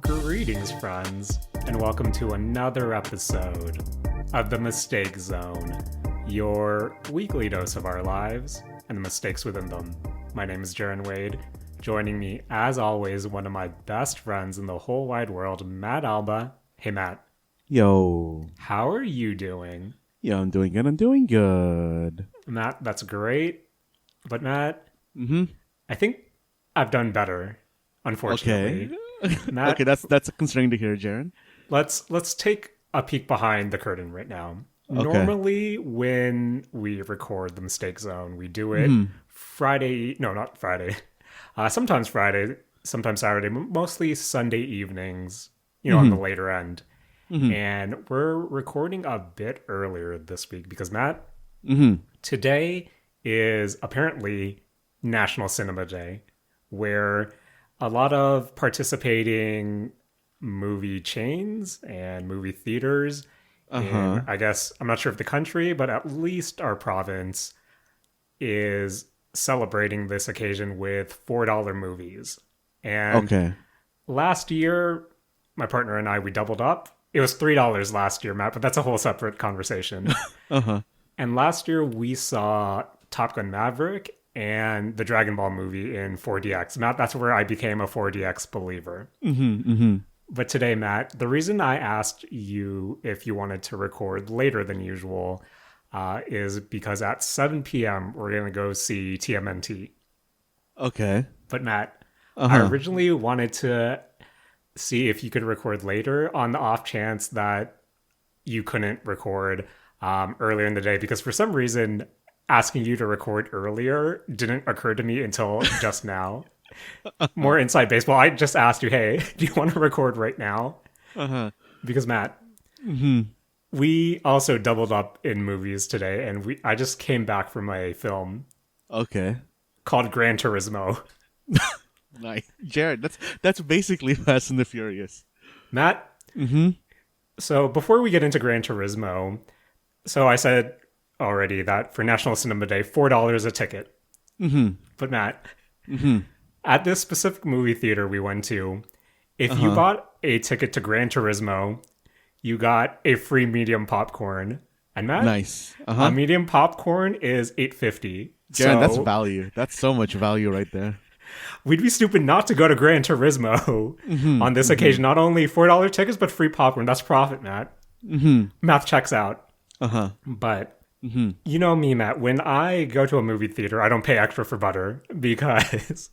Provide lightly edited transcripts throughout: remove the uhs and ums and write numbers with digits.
Greetings, friends, and welcome to another episode of The Mistake Zone, your weekly dose of our lives and the mistakes within them. My name is Jaren Wade. Joining me, as always, one of my best friends in the whole wide world, Matt Alba. Hey, Matt. Yo. How are you doing? Yeah, I'm doing good. Matt, that's great. But Matt, I think I've done better, unfortunately. Okay. Matt, okay, that's concerning to hear, Jaren. Let's take a peek behind the curtain right now. Okay. Normally, when we record the Mistake Zone, we do it Friday. No, not Friday. Sometimes Friday, sometimes Saturday, mostly Sunday evenings, on the later end. And we're recording a bit earlier this week because, Matt, today is apparently National Cinema Day, where a lot of participating movie chains and movie theaters in, I guess, I'm not sure if the country, but at least our province is celebrating this occasion with $4 movies. And last year, my partner and I, we doubled up. It was $3 last year, Matt, but that's a whole separate conversation. And last year, we saw Top Gun Maverick and the Dragon Ball movie in 4DX. Matt, that's where I became a 4DX believer. But today, Matt, the reason I asked you if you wanted to record later than usual is because at 7 p.m. we're going to go see TMNT. Okay. But Matt, I originally wanted to see if you could record later on the off chance that you couldn't record earlier in the day, because for some reason asking you to record earlier didn't occur to me until just now. More inside baseball. I just asked you, hey, do you want to record right now? Because Matt, we also doubled up in movies today, and I just came back from a film called Grand Turismo. Nice. Jared, that's basically Fast and the Furious. Matt, so before we get into Gran Turismo, so I said already that for National Cinema Day, $4 a ticket. But Matt, at this specific movie theater we went to, if you bought a ticket to Gran Turismo, you got a free medium popcorn. And Matt, nice. A medium popcorn is $8.50. Jared, that's value. That's so much value right there. We'd be stupid not to go to Gran Turismo on this occasion. Not only $4 tickets, but free popcorn. That's profit, Matt. Math checks out. But you know me, Matt. When I go to a movie theater, I don't pay extra for butter because,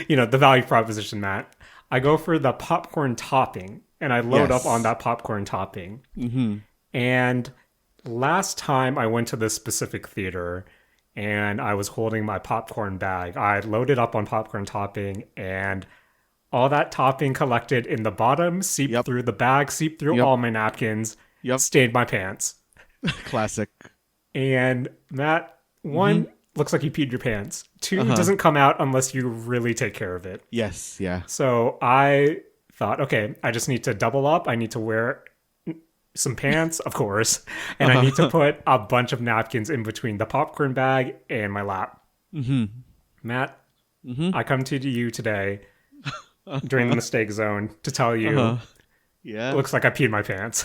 the value proposition, Matt. I go for the popcorn topping, and I load up on that popcorn topping. And last time I went to this specific theater, and I was holding my popcorn bag, I loaded up on popcorn topping, and all that topping collected in the bottom, seeped through the bag, seeped through all my napkins, stained my pants. Classic. And Matt, one, looks like you peed your pants. Two, doesn't come out unless you really take care of it. Yes, yeah. So I thought, okay, I just need to double up. I need to wear some pants, of course, and I need to put a bunch of napkins in between the popcorn bag and my lap. Matt, I come to you today during the Mistake Zone to tell you, it looks like I peed my pants.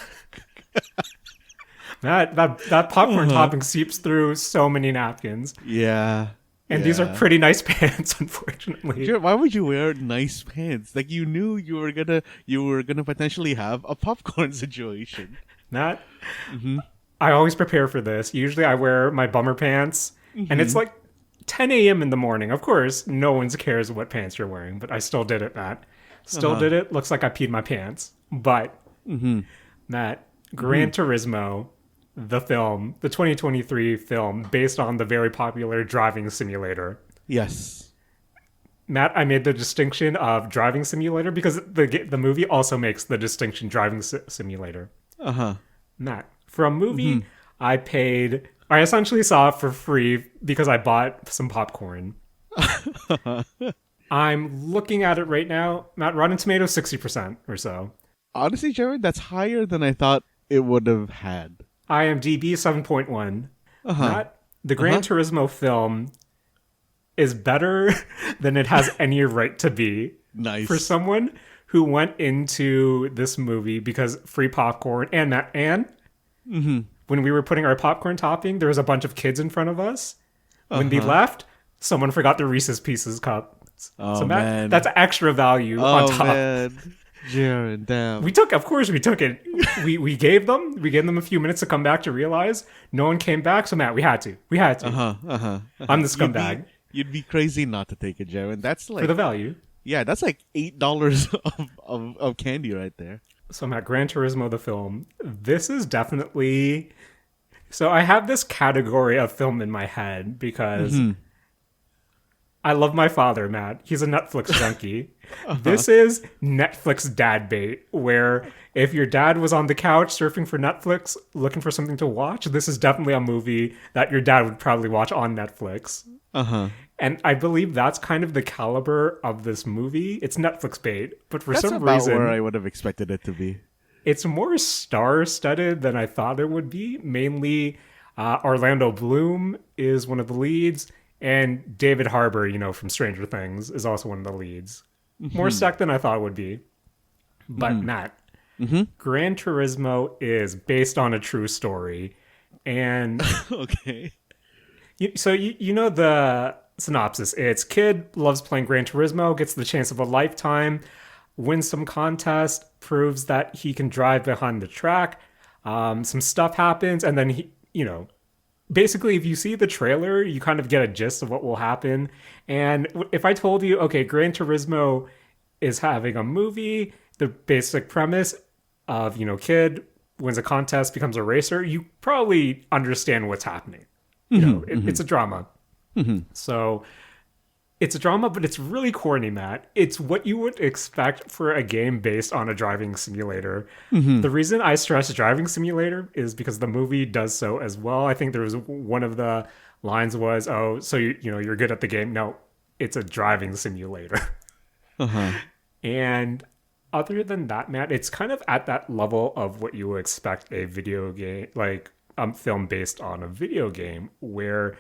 Matt, that popcorn topping seeps through so many napkins. Yeah. And these are pretty nice pants, unfortunately. Jared, why would you wear nice pants? Like, you knew you were gonna potentially have a popcorn situation. Matt, I always prepare for this. Usually I wear my bummer pants, and it's like 10 a.m. in the morning. Of course, no one cares what pants you're wearing, but I still did it, Matt. Still did it. Looks like I peed my pants. But, Matt, Gran Turismo, the film, the 2023 film, based on the very popular driving simulator. Yes. Matt, I made the distinction of driving simulator because the movie also makes the distinction driving simulator. Matt, for a movie I essentially saw it for free because I bought some popcorn. I'm looking at it right now. Matt, Rotten Tomatoes 60% or so. Honestly, Jared, that's higher than I thought it would have had. IMDb 7.1. Matt, the Gran Turismo film is better than it has any right to be. Nice. For someone who went into this movie because free popcorn and when we were putting our popcorn topping, there was a bunch of kids in front of us. When they left, someone forgot the Reese's Pieces cups. Oh, so man. that's extra value on top. Man. Jaren, damn. We took it. We gave them a few minutes to come back to realize no one came back. So Matt, we had to. I'm the scumbag. You'd be crazy not to take it, Jaren. That's like for the value. Yeah, that's like $8 of candy right there. So Matt, Grand Turismo the film. This is definitely. So I have this category of film in my head because I love my father, Matt. He's a Netflix junkie. This is Netflix dad bait, where if your dad was on the couch surfing for Netflix, looking for something to watch, this is definitely a movie that your dad would probably watch on Netflix. And I believe that's kind of the caliber of this movie. It's Netflix bait, but for some reason, where I would have expected it to be. It's more star-studded than I thought it would be. Mainly, Orlando Bloom is one of the leads, and David Harbour, from Stranger Things, is also one of the leads. More stacked than I thought it would be. But Matt, Gran Turismo is based on a true story, and okay. So you know the synopsis. It's kid loves playing Gran Turismo, gets the chance of a lifetime, wins some contest, proves that he can drive behind the track. Some stuff happens, and then basically, if you see the trailer, you kind of get a gist of what will happen. And if I told you, okay, Gran Turismo is having a movie, the basic premise of, kid wins a contest, becomes a racer, you probably understand what's happening. It's a drama. So it's a drama, but it's really corny, Matt. It's what you would expect for a game based on a driving simulator. The reason I stress driving simulator is because the movie does so as well. I think there was one of the lines was, "Oh, so you're good at the game." No, it's a driving simulator. And other than that, Matt, it's kind of at that level of what you would expect a video game, like film based on a video game, where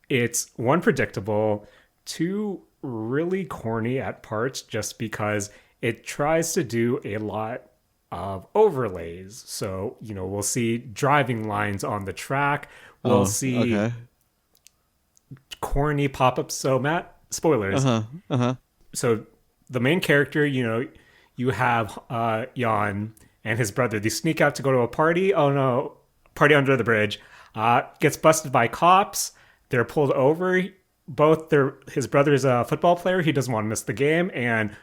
it's one, predictable, two, really corny at parts just because it tries to do a lot of overlays. So, we'll see driving lines on the track. We'll see corny pop-ups. So, Matt, spoilers. So, the main character, you have Jan and his brother. They sneak out to go to a party. Oh, no. Party under the bridge. Gets busted by cops. They're pulled over. His brother's a football player. He doesn't want to miss the game, and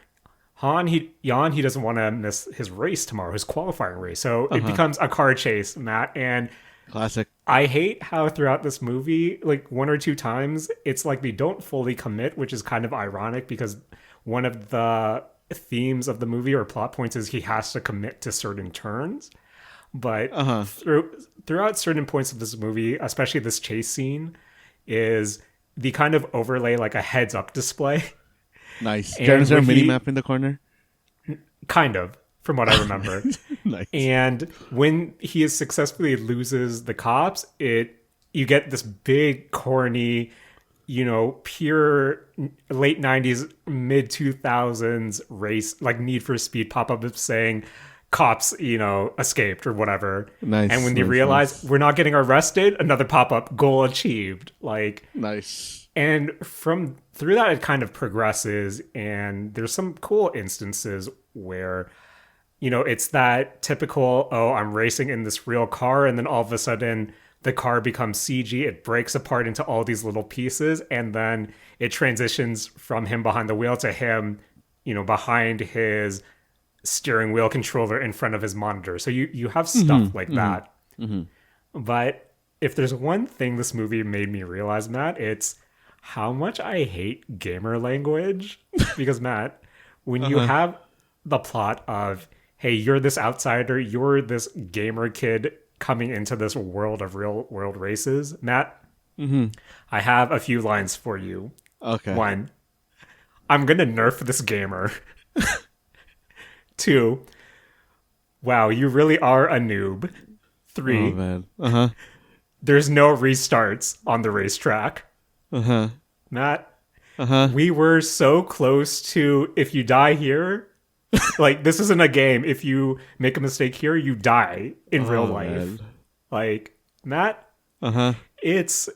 Jan, he doesn't want to miss his race tomorrow, his qualifying race. So it becomes a car chase, Matt. And classic. I hate how throughout this movie, like one or two times, it's like they don't fully commit, which is kind of ironic because one of the themes of the movie or plot points is he has to commit to certain turns. But throughout certain points of this movie, especially this chase scene, is the kind of overlay like a heads-up display. Nice. Is there a mini-map in the corner? Kind of, from what I remember. Nice. And when he successfully loses the cops, you get this big, corny, pure late 90s, mid 2000s race, like Need for Speed pop-up saying cops, escaped or whatever. Nice. And when they realize we're not getting arrested, another pop-up, goal achieved. Like, nice. And through that, it kind of progresses, and there's some cool instances where, it's that typical, oh, I'm racing in this real car, and then all of a sudden the car becomes CG, it breaks apart into all these little pieces, and then it transitions from him behind the wheel to him, behind his steering wheel controller in front of his monitor. So you have stuff like that. But if there's one thing this movie made me realize, Matt, it's how much I hate gamer language. Because, Matt, when you have the plot of, hey, you're this outsider, you're this gamer kid coming into this world of real world races, Matt, I have a few lines for you. Okay. 1, I'm gonna nerf this gamer. 2, wow, you really are a noob. 3, oh, man. There's no restarts on the racetrack. Matt, we were so close to, if you die here, Like, this isn't a game. If you make a mistake here, you die in real Oh life. man. Like, Matt, Uh-huh. it's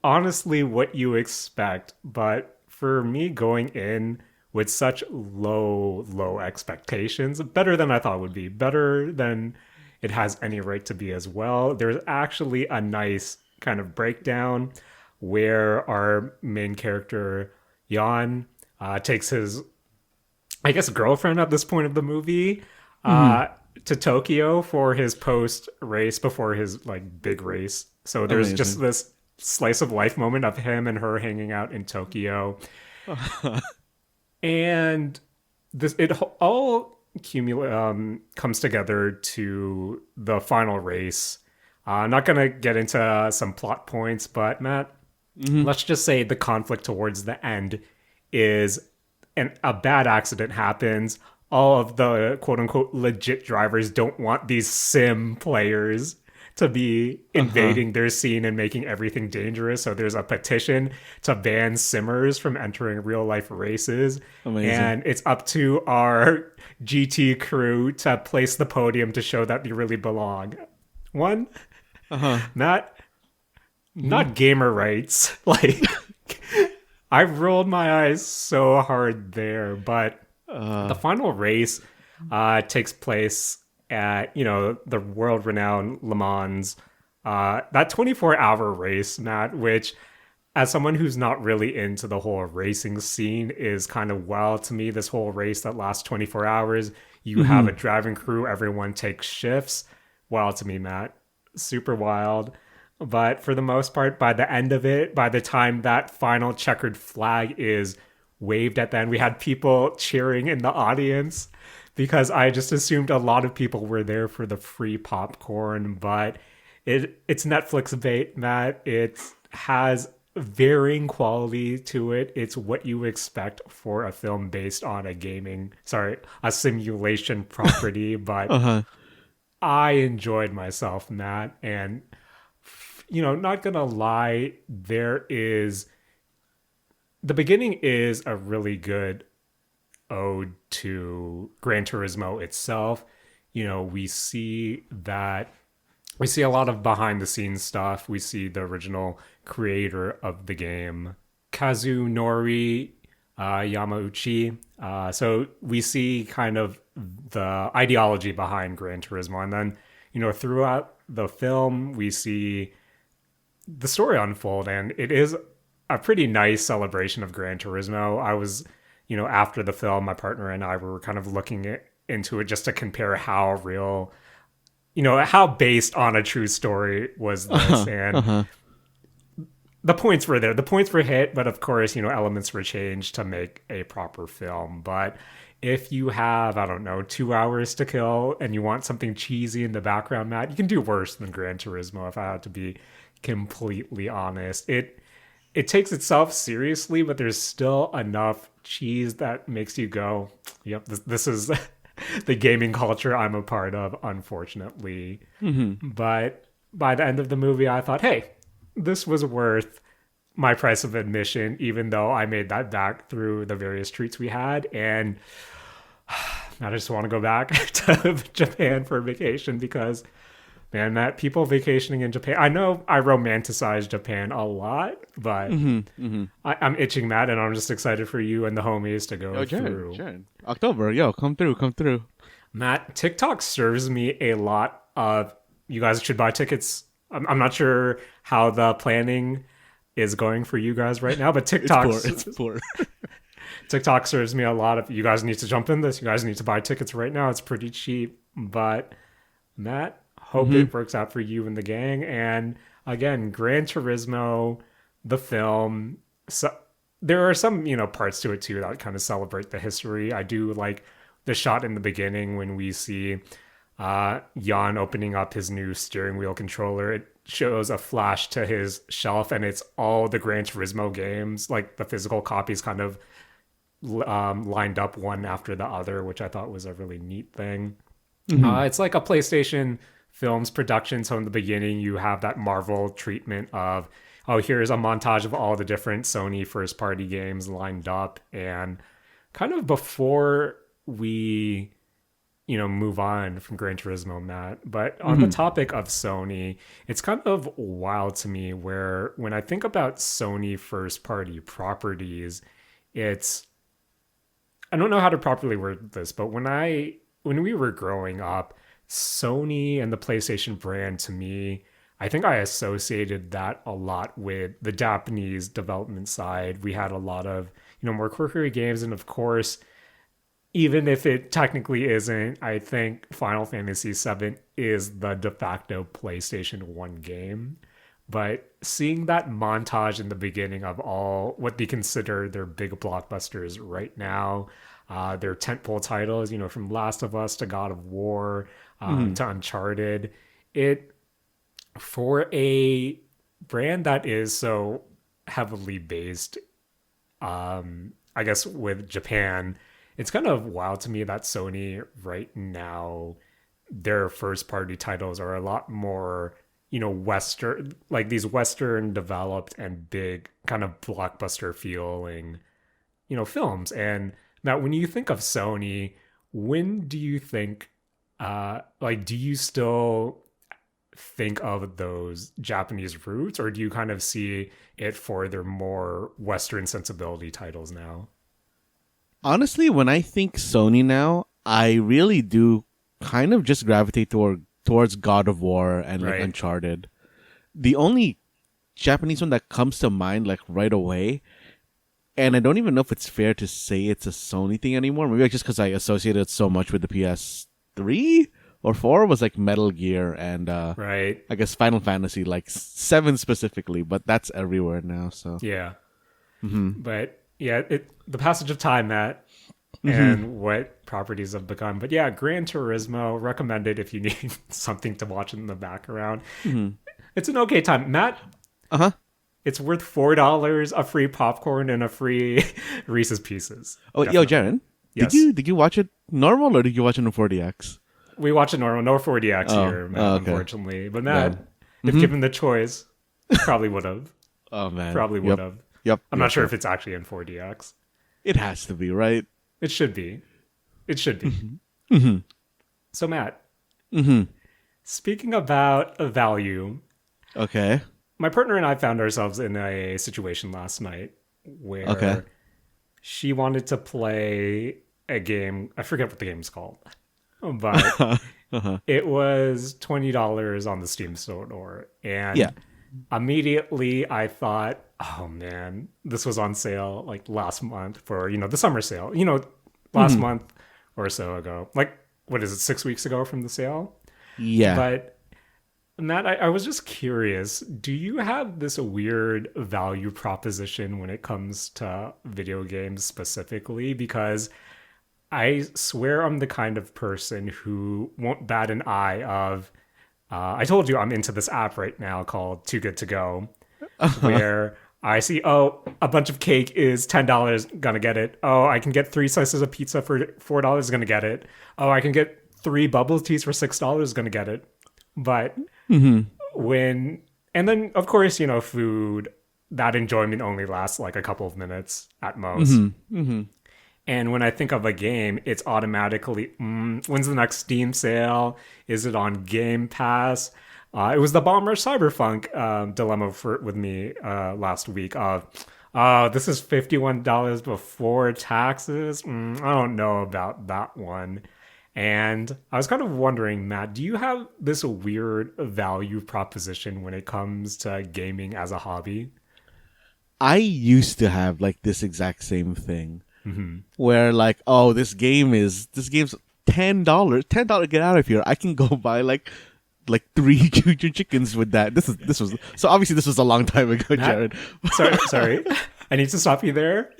honestly what you expect. But for me, going in with such low expectations, better than I thought it would be, better than it has any right to be as well. There's actually a nice kind of breakdown where our main character, Jan, takes his, I guess, girlfriend at this point of the movie Hmm. to Tokyo for his post race before his like big race. So there's just Amazing. this slice of life moment of him and her hanging out in Tokyo, and this all comes together to the final race. Not gonna get into some plot points, but Matt, Hmm. let's just say the conflict towards the end is a bad accident happens. All of the quote unquote legit drivers don't want these sim players to be Uh-huh. invading their scene and making everything dangerous. So there's a petition to ban simmers from entering real life races. Amazing. And it's up to our GT crew to place the podium to show that they really belong. One, Uh-huh. not Hmm. not gamer rights. Like, I rolled my eyes so hard there, but the Uh final race takes place at the world renowned Le Mans. That 24-hour race, Matt, which as someone who's not really into the whole racing scene is kind of wild to me. This whole race that lasts 24 hours, you have hmm. a driving crew, everyone takes shifts. Wild to me, Matt. Super wild. But for the most part, by the end of it, by the time that final checkered flag is waved at the end, we had people cheering in the audience because I just assumed a lot of people were there for the free popcorn. But it's Netflix bait, Matt. It has varying quality to it. It's what you expect for a film based on a simulation property. But Uh-huh. I enjoyed myself, Matt. And, not gonna lie, the beginning is a really good ode to Gran Turismo itself. We see a lot of behind the scenes stuff. We see the original creator of the game, Kazunori Yamauchi. So we see kind of the ideology behind Gran Turismo. And then, throughout the film, we see the story unfold. And it is a pretty nice celebration of Gran Turismo. I was, after the film, my partner and I were kind of into it just to compare how real, how based on a true story was this. Uh-huh. And Uh-huh. the points were there. The points were hit, but of course, elements were changed to make a proper film. But if you have, I don't know, 2 hours to kill and you want something cheesy in the background, Matt, you can do worse than Gran Turismo, if I had to be completely honest. It takes itself seriously, but there's still enough cheese that makes you go, yep, this is the gaming culture I'm a part of, unfortunately. Hmm. But by the end of the movie, I thought, hey, this was worth my price of admission, even though I made that back through the various treats we had. And I just want to go back to Japan for vacation because, man, that people vacationing in Japan, I know I romanticize Japan a lot, but Hmm. Hmm. I'm itching that, and I'm just excited for you and the homies to Yo, go Jaren, through. Jaren. October, yo, come through, come through. Matt, TikTok serves me a lot of you guys should buy tickets. I'm not sure how the planning is going for you guys right now, but It's poor, it's poor. TikTok serves me a lot of you guys need to jump in this. You guys need to buy tickets right now. It's pretty cheap. But Matt, hope Hmm. it works out for you and the gang. And again, Gran Turismo, the film. So there are some, parts to it too that kind of celebrate the history. I do like the shot in the beginning when we see Jan opening up his new steering wheel controller. It shows a flash to his shelf, and it's all the Gran Turismo games, like the physical copies, kind of lined up one after the other, which I thought was a really neat thing. Hmm. It's like a PlayStation Films production. So in the beginning, you have that Marvel treatment of, oh, here's a montage of all the different Sony first party games lined up. And kind of before we move on from Gran Turismo, Matt. But on the topic of Sony, it's kind of wild to me where when I think about Sony first party properties, it's I don't know how to properly word this, but when we were growing up, Sony and the PlayStation brand to me, I think I associated that a lot with the Japanese development side. We had a lot of, more quirky games, and of course, even if it technically isn't, I think Final Fantasy VII is the de facto PlayStation 1 game. But seeing that montage in the beginning of all what they consider their big blockbusters right now, their tentpole titles, from Last of Us to God of War to Uncharted, it for a brand that is so heavily based, I guess, with Japan, it's kind of wild to me that Sony right now, their first party titles are a lot more, Western, like these Western developed and big kind of blockbuster feeling, films. And now when you think of Sony, when do you think, do you still think of those Japanese roots, or do you kind of see it for their more Western sensibility titles now? Honestly, when I think Sony now, I really do kind of just gravitate towards God of War and like Right. Uncharted. The only Japanese one that comes to mind like right away, and I don't even know if it's fair to say it's a Sony thing anymore. Maybe just because I associate it so much with the PS3 or 4 was like Metal Gear and Right. I guess Final Fantasy, like 7 specifically, but that's everywhere now. So Yeah. But yeah, the passage of time, Matt, and what properties have become. But yeah, Gran Turismo, recommended if you need something to watch in the background. It's an okay time. Matt, it's worth $4, a free popcorn, and a free Reese's Pieces. Oh, Definitely. yo, Jaren, Yes. did you watch it normal or did you watch it in 4DX? We watch it normal, no 4DX here, Matt, okay. unfortunately. But Matt, Bad. if given the choice, probably would have. Oh man, Probably would have. Yep. I'm not sure if it's actually in 4DX. It has to be, right? It should be. It should be. So, Matt, speaking about value, Okay. my partner and I found ourselves in a situation last night where Okay. she wanted to play a game. I forget what the game's called, but it was $20 on the Steam store. And Yeah. immediately I thought, oh man, this was on sale like last month for, the summer sale, last month or so ago. Like, what is it, 6 weeks ago from the sale? Yeah. But Matt, I was just curious. Do you have this weird value proposition when it comes to video games specifically? Because I swear I'm the kind of person who won't bat an eye of, I told you I'm into this app right now called Too Good To Go, where I see, oh, a bunch of cake is $10, gonna get it. Oh, I can get 3 slices of pizza for $4, gonna get it. Oh, I can get 3 bubble teas for $6, gonna get it. But and then of course, food, that enjoyment only lasts like a couple of minutes at most. And when I think of a game, it's automatically, when's the next Steam sale? Is it on Game Pass? It was the Baldurs Cyberfunk dilemma with me last week of, this is $51 before taxes. I don't know about that one. And I was kind of wondering, Matt, do you have this weird value proposition when it comes to gaming as a hobby? I used to have like this exact same thing where like, oh, this game's $10, get out of here. I can go buy like 3 junior chickens with that. This was so obviously this was a long time ago, Jared. Sorry. I need to stop you there.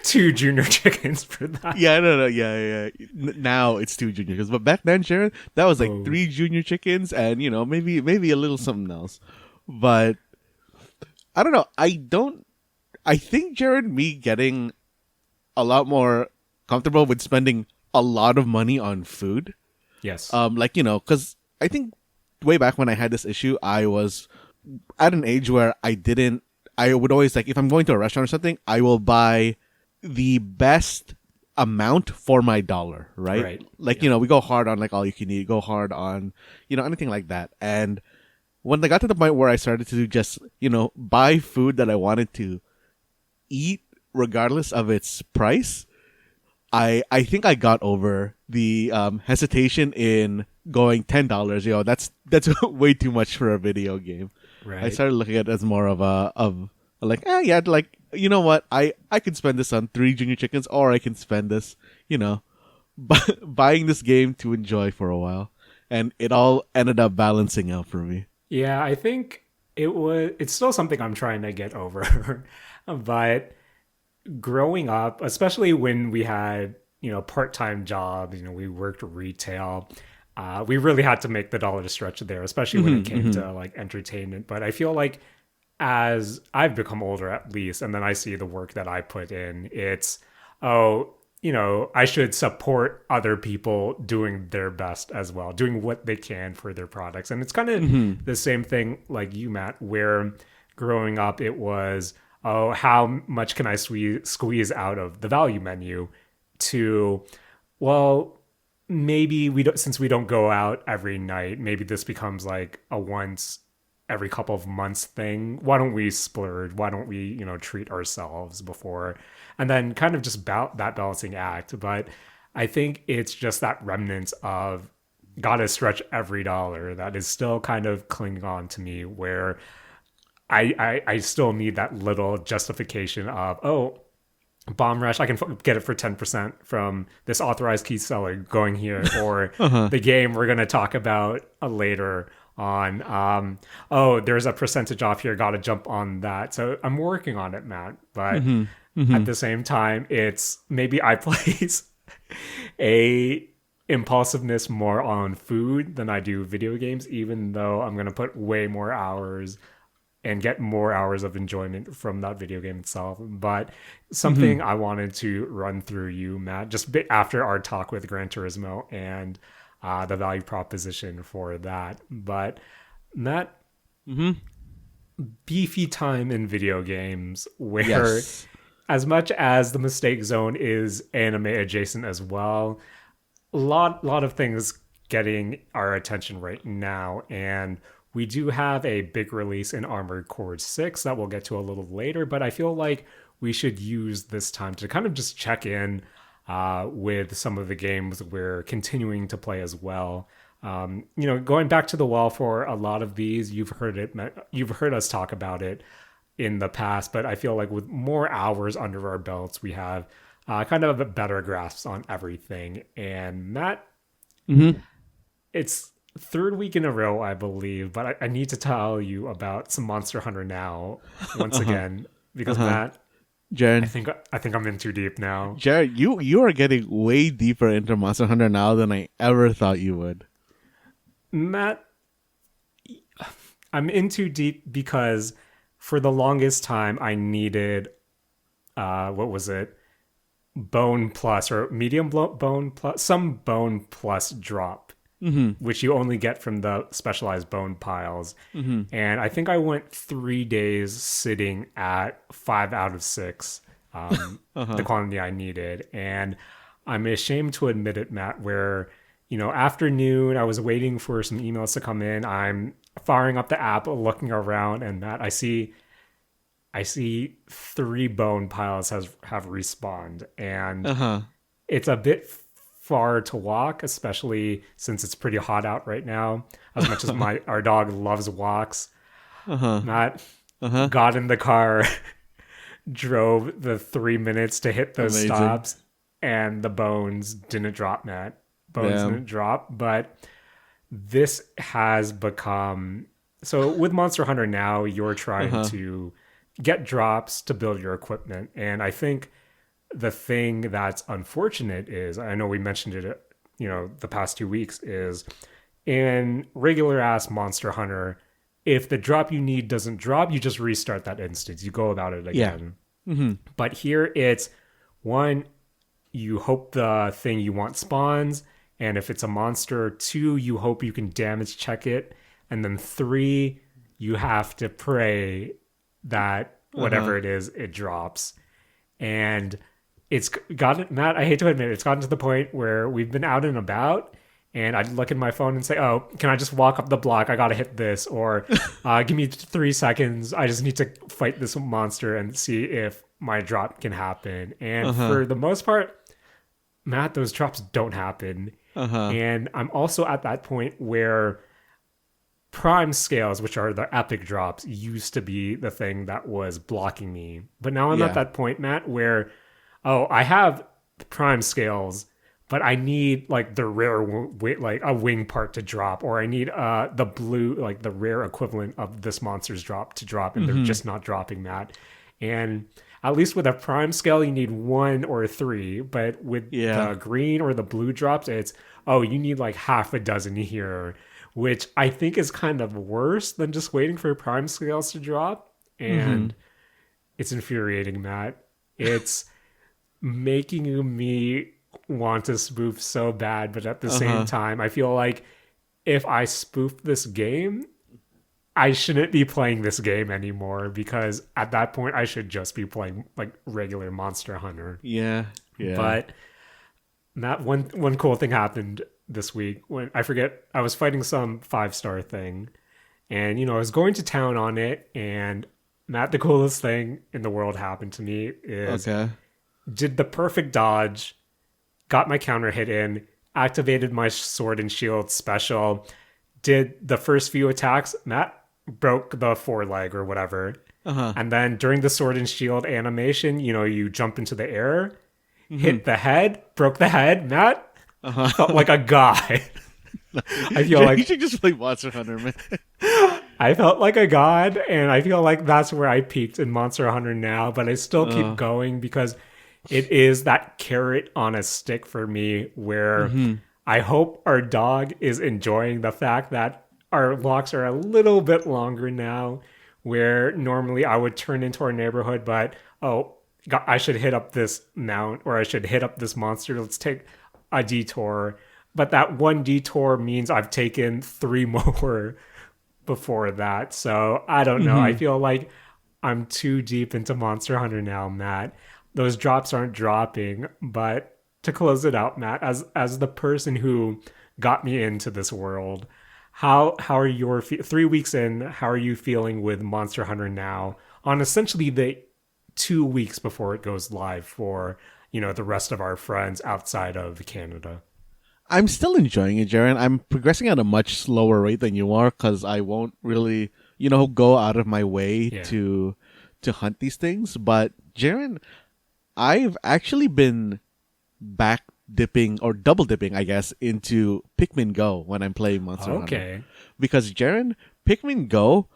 2 junior chickens for that. Yeah, no, yeah. Now it's 2 junior chickens, but back then, Jared, that was like 3 junior chickens and maybe a little something else. But I don't know. I think, Jared, me getting a lot more comfortable with spending a lot of money on food. Yes. Because I think way back when I had this issue, I was at an age where I would always, like, if I'm going to a restaurant or something, I will buy the best amount for my dollar, right? Right. Like, Yeah. we go hard on like all you can eat, go hard on, anything like that. And when I got to the point where I started to just, buy food that I wanted to eat regardless of its price, I think I got over the hesitation in going $10. That's way too much for a video game. I Right. started looking at it as more of like, yeah, like, you know what, I could spend this on 3 junior chickens, or I can spend this, buying this game to enjoy for a while, and it all ended up balancing out for me. Yeah, I think it's still something I'm trying to get over. But growing up, especially when we had, part-time jobs, we worked retail, we really had to make the dollar stretch there, especially when it came to like entertainment. But I feel like as I've become older, at least, and then I see the work that I put in, it's, oh, I should support other people doing their best as well, doing what they can for their products. And it's kind of the same thing like you, Matt, where growing up it was, oh, how much can I squeeze out of the value menu, to, well, maybe we don't, since we don't go out every night, maybe this becomes like a once every couple of months thing. Why don't we splurge? Why don't we, treat ourselves before? And then kind of just that balancing act. But I think it's just that remnants of gotta stretch every dollar that is still kind of clinging on to me, where I still need that little justification of, oh, Bomb Rush, I can get it for 10% from this authorized key seller going here, or the game we're going to talk about later on. Oh, there's a percentage off here. Got to jump on that. So I'm working on it, Matt. But at the same time, it's maybe I place a impulsiveness more on food than I do video games, even though I'm going to put way more hours and get more hours of enjoyment from that video game itself. But something I wanted to run through you, Matt, just after our talk with Gran Turismo and the value proposition for that. But Matt, beefy time in video games, where Yes. as much as the mistake zone is anime adjacent as well, lot of things getting our attention right now. And we do have a big release in Armored Core 6 that we'll get to a little later, but I feel like we should use this time to kind of just check in with some of the games we're continuing to play as well. Going back to the well for a lot of these, you've heard us talk about it in the past, but I feel like with more hours under our belts, we have kind of a better grasp on everything. And Matt, it's third week in a row, I believe, but I need to tell you about some Monster Hunter Now once again, because Matt, Jaren, I think I'm in too deep now. Jared, you are getting way deeper into Monster Hunter now than I ever thought you would. Matt, I'm in too deep because for the longest time I needed what was it? Bone plus or medium bone plus, some bone plus drop, which you only get from the specialized bone piles. And I think I went 3 days sitting at 5 out of 6, the quantity I needed. And I'm ashamed to admit it, Matt, where, afternoon, I was waiting for some emails to come in. I'm firing up the app, looking around, and Matt, I see 3 bone piles have respawned, and it's a bit far to walk, especially since it's pretty hot out right now. As much as our dog loves walks, Matt got in the car, drove the 3 minutes to hit those Amazing. stops, and the bones didn't drop, Matt. Bones didn't drop, but this has become so with Monster Hunter Now, you're trying to get drops to build your equipment. And I think the thing that's unfortunate is, I know we mentioned it, the past 2 weeks, is in regular ass Monster Hunter, if the drop you need doesn't drop, you just restart that instance. You go about it again. But here it's, one, you hope the thing you want spawns. And if it's a monster, 2, you hope you can damage check it. And then 3, you have to pray that whatever it is, it drops. And it's gotten, Matt, I hate to admit it, it's gotten to the point where we've been out and about and I'd look at my phone and say, oh, can I just walk up the block? I gotta hit this. Or give me 3 seconds. I just need to fight this monster and see if my drop can happen. And for the most part, Matt, those drops don't happen. And I'm also at that point where prime scales, which are the epic drops, used to be the thing that was blocking me. But now I'm at that point, Matt, where, oh, I have prime scales, but I need like the rare, like a wing part to drop, or I need the blue, like the rare equivalent of this monster's drop to drop, and they're just not dropping that. And at least with a prime scale, you need 1 or 3, but with the green or the blue drops, it's, oh, you need like half a dozen here, which I think is kind of worse than just waiting for prime scales to drop. And it's infuriating, Matt. It's making me want to spoof so bad, but at the same time, I feel like if I spoof this game, I shouldn't be playing this game anymore, because at that point I should just be playing like regular Monster Hunter. Yeah. But Matt, one cool thing happened this week when I was fighting some 5-star thing, and I was going to town on it, and Matt, the coolest thing in the world happened to me is did the perfect dodge, got my counter hit in, activated my sword and shield special, did the first few attacks, Matt broke the foreleg or whatever. And then during the sword and shield animation, you jump into the air, hit the head, broke the head, Matt. Felt like a god. I feel like you should just play Monster Hunter, man. I felt like a god, and I feel like that's where I peaked in Monster Hunter now, but I still keep going because it is that carrot on a stick for me, where I hope our dog is enjoying the fact that our walks are a little bit longer now, where normally I would turn into our neighborhood, but I should hit up this mount, or I should hit up this monster. Let's take a detour. But that one detour means I've taken 3 more before that. So I don't know. I feel like I'm too deep into Monster Hunter now, Matt. Those drops aren't dropping. But to close it out, Matt, as the person who got me into this world, how are your 3 weeks in? How are you feeling with Monster Hunter Now on essentially the 2 weeks before it goes live for the rest of our friends outside of Canada? I'm still enjoying it, Jaren. I'm progressing at a much slower rate than you are, because I won't really, go out of my way to hunt these things. But Jaren, I've actually been back dipping or double dipping, I guess, into Pikmin Go when I'm playing Monster Hunter. Because Jaren, Pikmin Go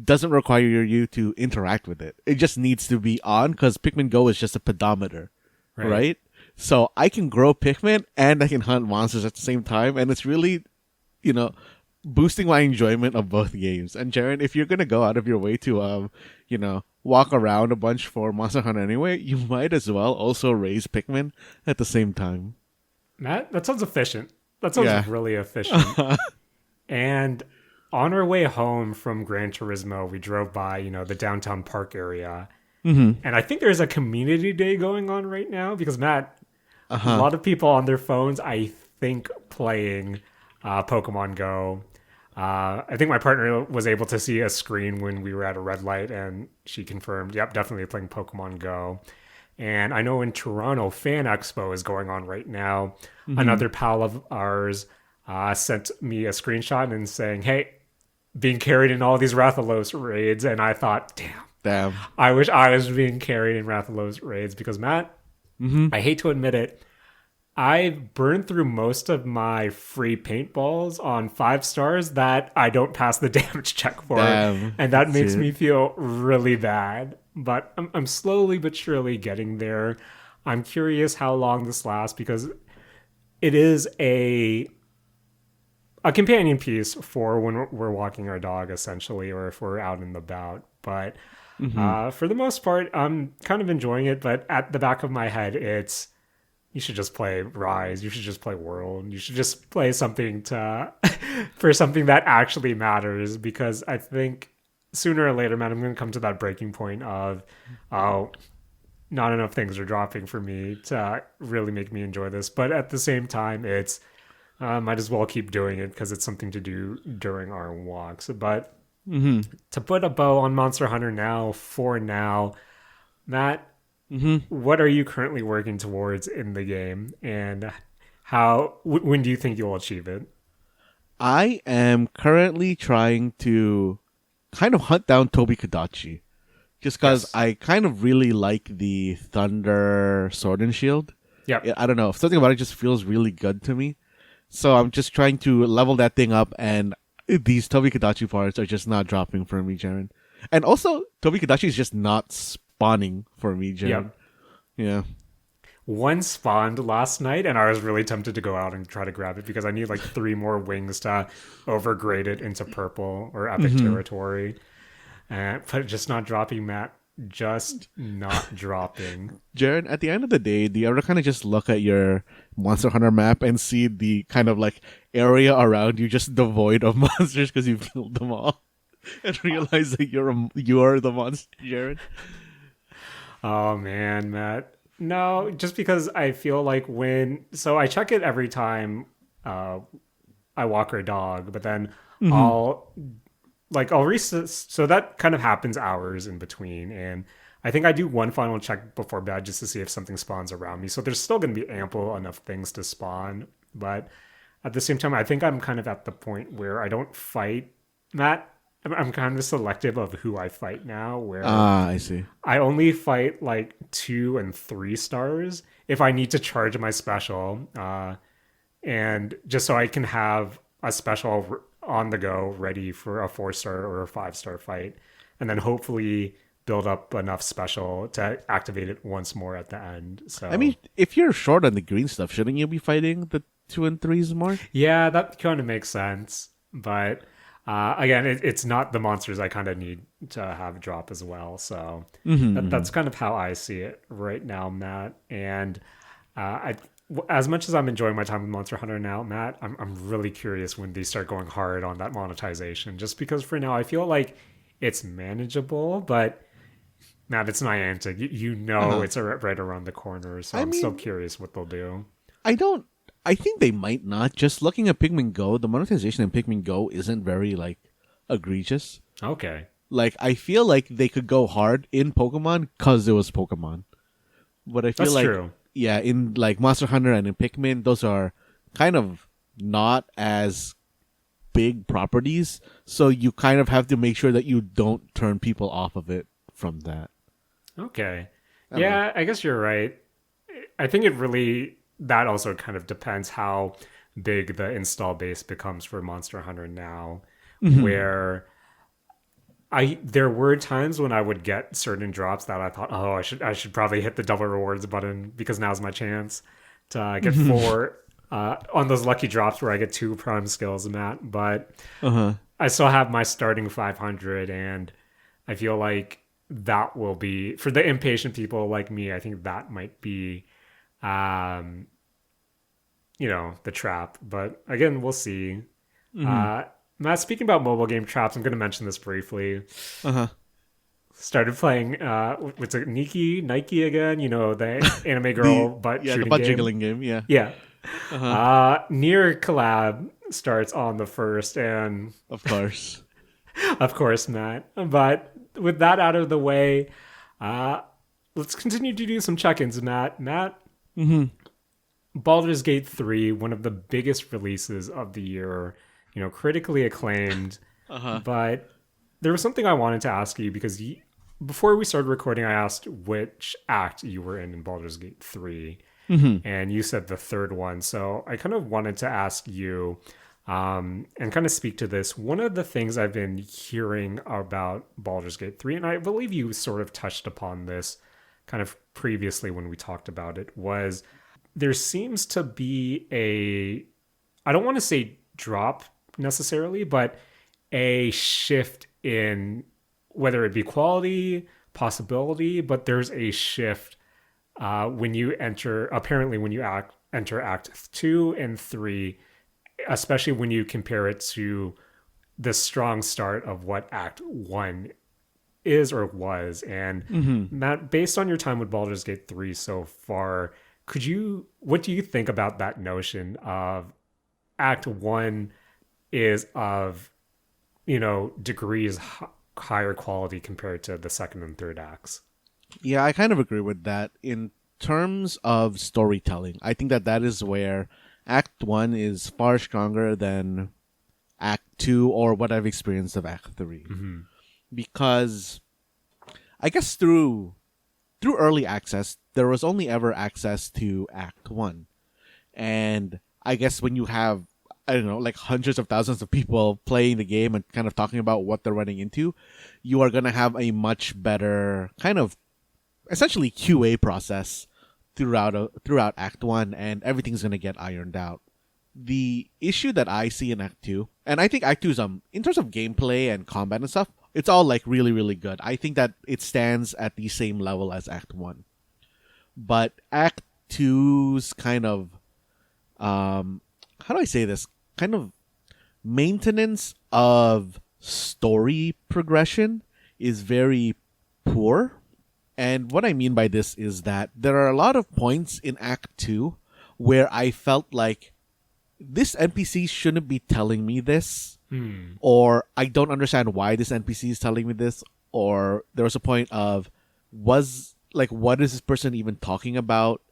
doesn't require you to interact with it. It just needs to be on, because Pikmin Go is just a pedometer, right? So I can grow Pikmin and I can hunt monsters at the same time, and it's really, boosting my enjoyment of both games. And Jaren, if you're gonna go out of your way to, walk around a bunch for Monster Hunter anyway, you might as well also raise Pikmin at the same time. That sounds efficient. That sounds really efficient. And on our way home from Grand Turismo, we drove by, the downtown park area. And I think there's a community day going on right now, because Matt, a lot of people on their phones, I think, playing Pokemon Go. I think my partner was able to see a screen when we were at a red light, and she confirmed, yep, definitely playing Pokemon Go. And I know in Toronto, Fan Expo is going on right now. Another pal of ours sent me a screenshot and saying, hey, being carried in all these Rathalos raids. And I thought, damn. I wish I was being carried in Rathalos raids, because Matt, I hate to admit it, I burned through most of my free paintballs on 5 stars that I don't pass the damage check for. And that makes me feel really bad. But I'm slowly but surely getting there. I'm curious how long this lasts, because it is a companion piece for when we're walking our dog, essentially, or if we're out and about. But for the most part, I'm kind of enjoying it. But at the back of my head, it's, you should just play Rise. You should just play World. You should just play something for something that actually matters, because I think sooner or later, man, I'm going to come to that breaking point of, not enough things are dropping for me to really make me enjoy this. But at the same time, it's might as well keep doing it because it's something to do during our walks. But Mm-hmm. to put a bow on Monster Hunter Now for now, Matt, Mm-hmm. what are you currently working towards in the game, and when do you think you'll achieve it? I am currently trying to kind of hunt down Tobi Kadachi. Just because Yes. I kind of really like the Thunder Sword and Shield. Yep. I don't know. Something about it just feels really good to me. So I'm just trying to level that thing up, and these Tobi Kadachi parts are just not dropping for me, Jaren. And also, Tobi Kadachi is just not spawning for me, Jaren. Yep. Yeah. One spawned last night, and I was really tempted to go out and try to grab it because I need like three more wings to overgrade it into purple or epic Mm-hmm. territory. But just not dropping, Matt. Just not dropping. Jaren, at the end of the day, do you ever kind of just look at your Monster Hunter map and see the kind of like area around you just devoid of monsters because you've killed them all, and realize that you're the monster, Jaren? Oh man, Matt. No, just because I feel like so I check it every time uh, I walk our dog, but then Mm-hmm. I'll I'll reset. So that kind of happens hours in between, and I think I do one final check before bed just to see if something spawns around me. So there's still going to be ample enough things to spawn, but at the same time, I think I'm kind of at the point where I don't fight Matt. I'm kind of selective of who I fight now, where Ah, I see. I only fight like 2 and 3 stars if I need to charge my special, and just so I can have a special on the go ready for a 4 star or a 5 star fight, and then hopefully build up enough special to activate it once more at the end. I So mean, if you're short on the green stuff, shouldn't you be fighting the 2 and 3s more? yeah, that kind of makes sense, but. Again, it's not the monsters I kind of need to have drop as well. So Mm-hmm. that's kind of how I see it right now, Matt. And as much as I'm enjoying my time with Monster Hunter now, Matt, I'm really curious when they start going hard on that monetization. Just because for now I feel like it's manageable, but Matt, it's Niantic. You know Uh-huh. it's right around the corner. So I I'm still mean, curious what they'll do. I don't. I think they might not. Just looking at Pikmin Go, the monetization in Pikmin Go isn't very like egregious. Okay, Like I feel like they could go hard in Pokemon because it was Pokemon, but I feel that's like true. yeah, in like Monster Hunter and in Pikmin, those are kind of not as big properties, so you kind of have to make sure that you don't turn people off of it from that. Okay. I don't know. Yeah, I guess you're right. I think it really that also kind of depends how big the install base becomes for Monster Hunter now, Mm-hmm. where I there were times when I would get certain drops that I thought, oh, I should probably hit the double rewards button because now's my chance to get four on those lucky drops where I get 2 prime skills, Matt. But Uh huh. I still have my starting 500, and I feel like that will be for the impatient people like me. I think that might be, um, the trap. But again, we'll see. Mm-hmm. Uh, Matt, speaking about mobile game traps, I'm going to mention this briefly. Uh huh. Started playing, what's it, Nike again? The anime girl butt The shooting butt game. jiggling game. Yeah. Yeah. Uh huh. Near collab starts on the first, and Of course. of course, Matt. But with that out of the way, uh, let's continue to do some check-ins, Matt. Matt, Mm-hmm. Baldur's Gate 3, one of the biggest releases of the year, critically acclaimed. Uh huh. But there was something I wanted to ask you because before we started recording, I asked which act you were in Baldur's Gate 3, Mm-hmm. and you said the third one. So I kind of wanted to ask you and kind of speak to this. One of the things I've been hearing about Baldur's Gate 3, and I believe you sort of touched upon this kind of previously when we talked about it, was there seems to be I don't want to say drop necessarily, but a shift in whether it be quality, possibility, but there's a shift when you enter Act 2 and 3, especially when you compare it to the strong start of what Act 1 is or was. And Matt, based on your time with Baldur's Gate 3 so far, what do you think about that notion of Act 1 is of, degrees higher quality compared to the second and third acts? Yeah, I kind of agree with that. In terms of storytelling, I think that is where Act 1 is far stronger than Act 2 or what I've experienced of Act 3. Because I guess through early access, there was only ever access to Act 1. And I guess when you have, I don't know, like hundreds of thousands of people playing the game and kind of talking about what they're running into, you are going to have a much better kind of essentially QA process throughout Act 1, and everything's going to get ironed out. The issue that I see in Act 2, and I think Act 2 is, in terms of gameplay and combat and stuff, it's all like really, really good. I think that it stands at the same level as Act 1. But Act 2's kind of, how do I say this? Kind of maintenance of story progression is very poor. And what I mean by this is that there are a lot of points in Act 2 where I felt like this NPC shouldn't be telling me this, or I don't understand why this NPC is telling me this, or there was a point of, what is this person even talking about?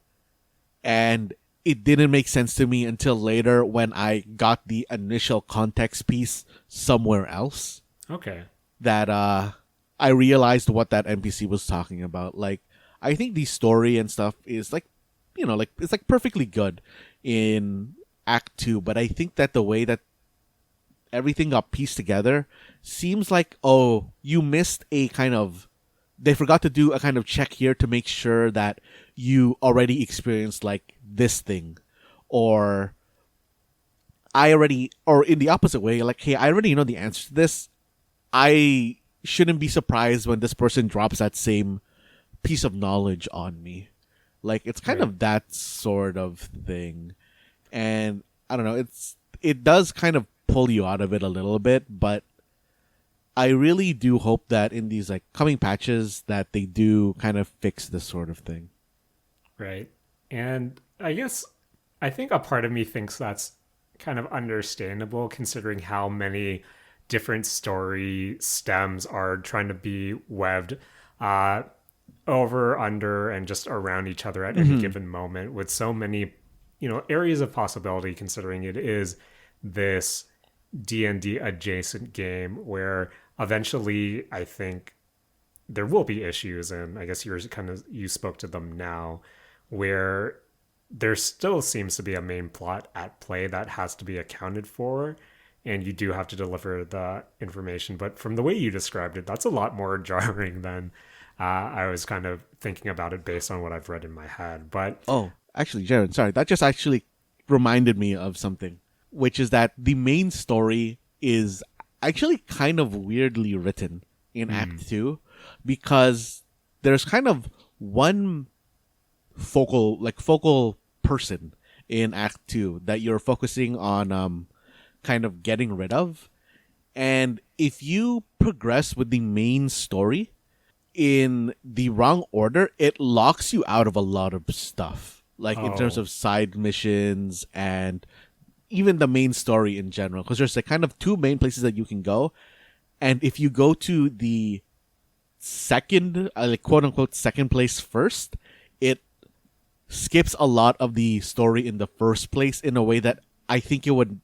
And it didn't make sense to me until later when I got the initial context piece somewhere else. Okay. That I realized what that NPC was talking about. Like, I think the story and stuff is it's like perfectly good in Act 2, but I think that the way that everything got pieced together seems like, oh, you missed a kind of, they forgot to do a kind of check here to make sure that you already experienced like this thing, or in the opposite way, like, hey, I already know the answer to this. I shouldn't be surprised when this person drops that same piece of knowledge on me. Like, it's kind of that sort of thing. And I don't know, it does kind of pull you out of it a little bit, but I really do hope that in these like coming patches that they do kind of fix this sort of thing. Right. And I think a part of me thinks that's kind of understandable considering how many different story stems are trying to be webbed over, under, and just around each other at any given moment, with so many, areas of possibility, considering it is this D&D adjacent game where eventually I think there will be issues, and I guess you spoke to them now, where there still seems to be a main plot at play that has to be accounted for, and you do have to deliver the information. But from the way you described it, that's a lot more jarring than I was kind of thinking about it based on what I've read in my head. But actually, Jaren, sorry, that just actually reminded me of something, which is that the main story is actually kind of weirdly written in Act 2, because there's kind of one focal person in Act 2 that you're focusing on kind of getting rid of. And if you progress with the main story in the wrong order, it locks you out of a lot of stuff. Like in terms of side missions and even the main story in general. Because there's like kind of two main places that you can go. And if you go to the second, quote unquote, second place first, it skips a lot of the story in the first place in a way that I think it would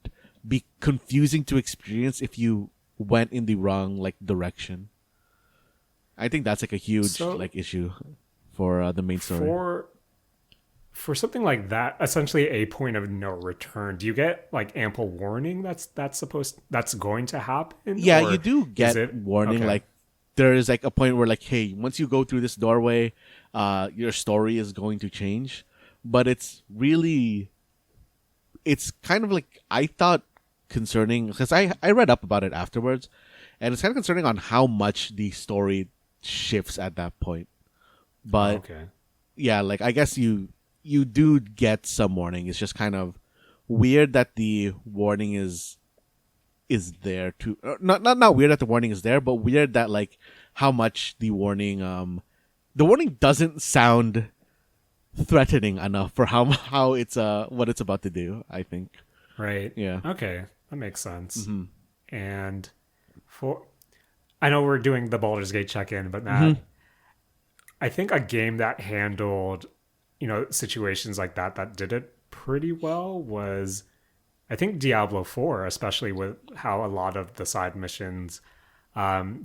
be confusing to experience if you went in the wrong direction. I think that's like a huge issue for the main story. For something like that, essentially a point of no return, do you get ample warning that's going to happen? Yeah, you do get warning. Okay. There is a point where hey, once you go through this doorway, your story is going to change. But it's kind of I thought concerning, because I read up about it afterwards, and it's kind of concerning on how much the story shifts at that point. But yeah, I guess you do get some warning. It's just kind of weird that the warning is there to not weird that the warning is there, but weird that how much the warning doesn't sound threatening enough for how it's what it's about to do, I think. Right. Yeah. Okay. That makes sense. Mm-hmm. And I know we're doing the Baldur's Gate check-in, but Matt, Mm-hmm. I think a game that handled, situations like that did it pretty well was, I think, Diablo 4, especially with how a lot of the side missions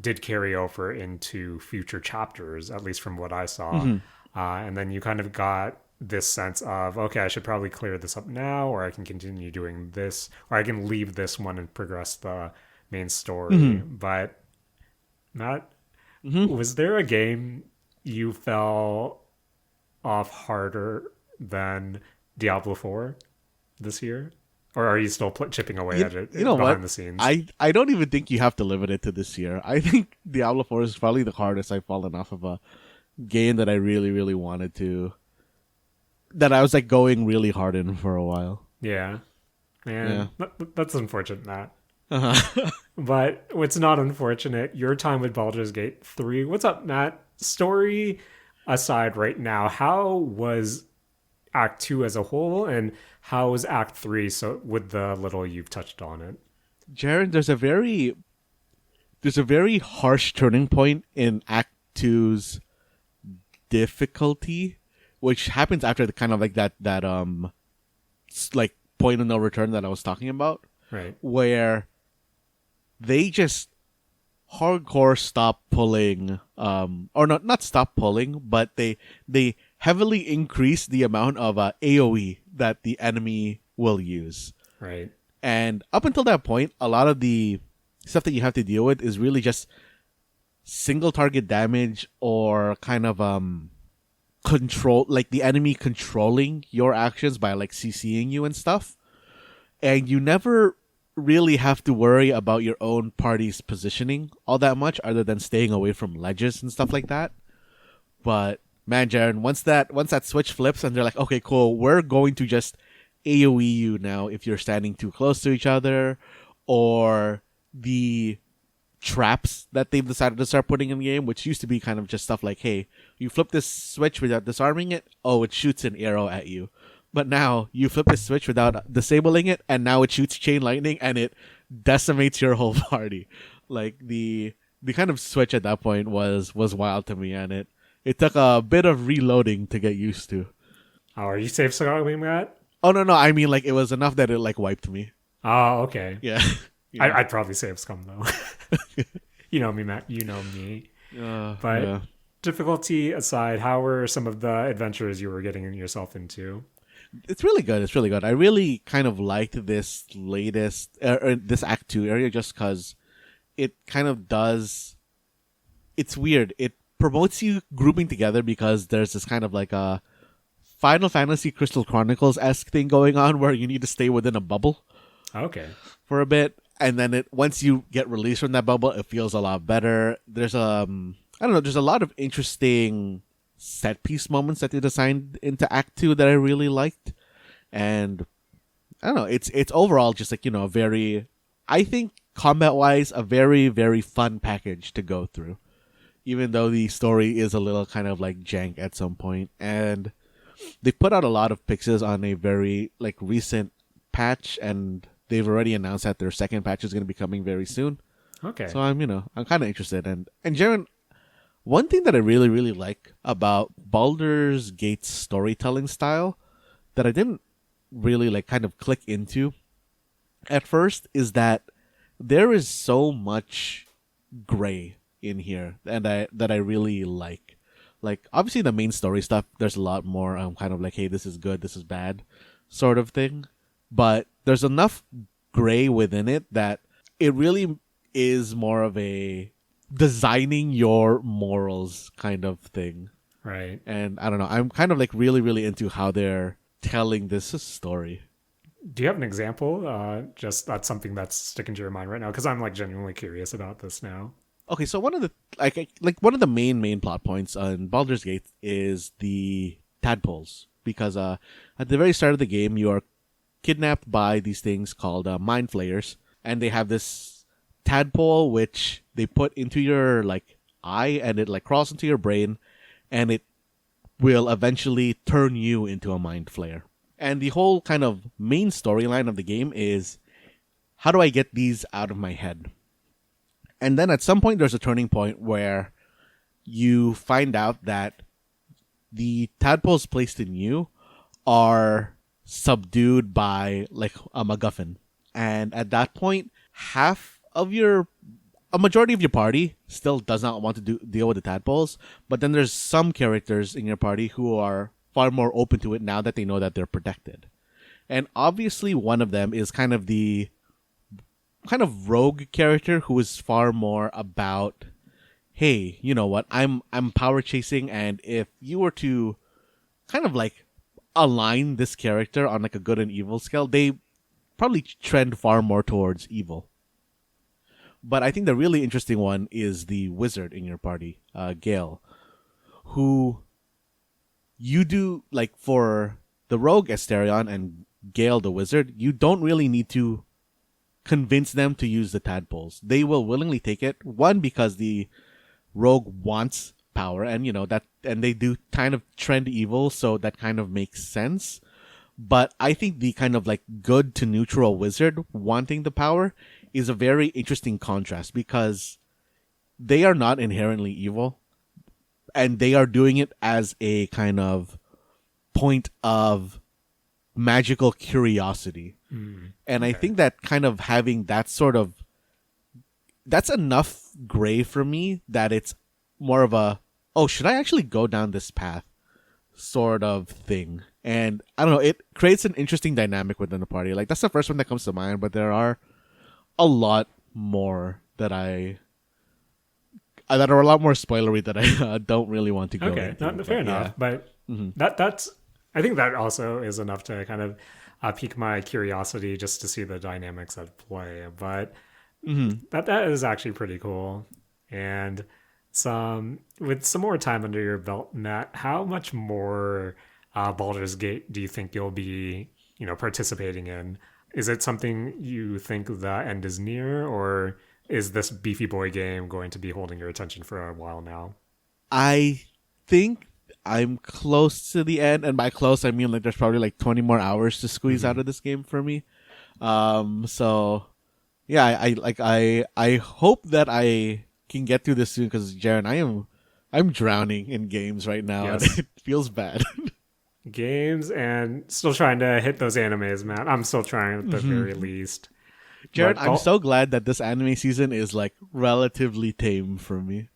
did carry over into future chapters, at least from what I saw. Mm-hmm. And then you kind of got this sense of, okay, I should probably clear this up now, or I can continue doing this, or I can leave this one and progress the main story. Mm-hmm. But Matt, Mm-hmm. was there a game you fell off harder than Diablo 4 this year? Or are you still chipping away at it You know behind what? the scenes? I don't even think you have to limit it to this year. I think Diablo 4 is probably the hardest I've fallen off of a game that I really, really wanted to. That I was like going really hard in for a while. Yeah. Man, that's unfortunate, Matt. Uh-huh. But what's not unfortunate, your time with Baldur's Gate 3. What's up, Matt? Story aside right now, how was Act 2 as a whole, and how was Act 3 so with the little you've touched on it? Jaren, there's a very harsh turning point in Act 2's difficulty, which happens after the kind of like that like point of no return that I was talking about, Right. where they just hardcore stop pulling or not stop pulling, but they heavily increase the amount of AoE that the enemy will use. Right. And up until that point, a lot of the stuff that you have to deal with is really just single target damage or kind of control, like the enemy controlling your actions by like CCing you and stuff. And you never really have to worry about your own party's positioning all that much, other than staying away from ledges and stuff like that. But man, Jaren, once that switch flips and they're like, okay, cool, we're going to just AoE you now if you're standing too close to each other, or the traps that they've decided to start putting in the game, which used to be kind of just stuff like, hey, you flip this switch without disarming it, oh, it shoots an arrow at you. But now you flip the switch without disabling it, and now it shoots chain lightning, and it decimates your whole party. Like the kind of switch at that point was wild to me, and it took a bit of reloading to get used to. Oh, are you safe scumming that? Oh no, I mean like it was enough that it like wiped me. Oh, okay. Yeah. I'd probably save scum though. You know me, Matt. You know me. But yeah. difficulty aside, how were some of the adventures you were getting yourself into? It's really good. It's really good. I really kind of liked this latest, this Act 2 area just because it kind of does. It's weird. It promotes you grouping together because there's this kind of like a Final Fantasy Crystal Chronicles-esque thing going on where you need to stay within a bubble. Okay. For a bit. And then once you get released from that bubble, it feels a lot better. There's I don't know, there's a lot of interesting set piece moments that they designed into Act 2 that I really liked. And I don't know, it's overall just like, a very, I think combat wise, a very, very fun package to go through. Even though the story is a little kind of like jank at some point. And they put out a lot of fixes on a very like recent patch, and they've already announced that their second patch is going to be coming very soon. Okay. So I'm kind of interested. And Jaren, one thing that I really, really like about Baldur's Gate's storytelling style that I didn't really like kind of click into at first is that there is so much gray in here, and that I really like. Like, obviously the main story stuff, there's a lot more kind of like, hey, this is good, this is bad sort of thing. But there's enough gray within it that it really is more of a designing your morals kind of thing. Right. And I don't know, I'm kind of like really, really into how they're telling this story. Do you have an example? Just that's something that's sticking to your mind right now, because I'm like genuinely curious about this now. Okay, so one of the one of the main plot points on Baldur's Gate is the tadpoles, because at the very start of the game you are kidnapped by these things called mind flayers, and they have this tadpole which they put into your like eye, and it like crawls into your brain, and it will eventually turn you into a mind flayer. And the whole kind of main storyline of the game is, how do I get these out of my head? And then at some point there's a turning point where you find out that the tadpoles placed in you are subdued by like a MacGuffin. And at that point, a majority of your party still does not want to deal with the tadpoles, but then there's some characters in your party who are far more open to it now that they know that they're protected. And obviously one of them is kind of the rogue character who is far more about, hey, you know what, I'm power chasing, and if you were to kind of like align this character on like a good and evil scale, they probably trend far more towards evil. But I think the really interesting one is the wizard in your party, Gale, who you do, like for the rogue Asterion and Gale the wizard, you don't really need to convince them to use the tadpoles. They will willingly take it. One, because the rogue wants power, and you know that, and they do kind of trend evil, so that kind of makes sense. But I think the kind of like good to neutral wizard wanting the power is a very interesting contrast, because they are not inherently evil, and they are doing it as a kind of point of magical curiosity. And I think that kind of having that sort of, that's enough gray for me that it's more of a, oh, should I actually go down this path sort of thing. And I don't know, it creates an interesting dynamic within the party. Like, that's the first one that comes to mind, but there are a lot more that are a lot more spoilery that I don't really want to go into. Okay, fair enough. But that's, I think that also is enough to kind of pique my curiosity just to see the dynamics at play. But that is actually pretty cool. And with some more time under your belt, Matt, how much more Baldur's Gate do you think you'll be, participating in? Is it something you think the end is near, or is this beefy boy game going to be holding your attention for a while now? I think I'm close to the end, and by close I mean like there's probably like 20 more hours to squeeze out of this game for me. So yeah, I hope that I can get through this soon, because Jaren, I'm drowning in games right now. Yes. And it feels bad. Games, and still trying to hit those animes, man. I'm still trying at the very least. Jared, I'm so glad that this anime season is like relatively tame for me.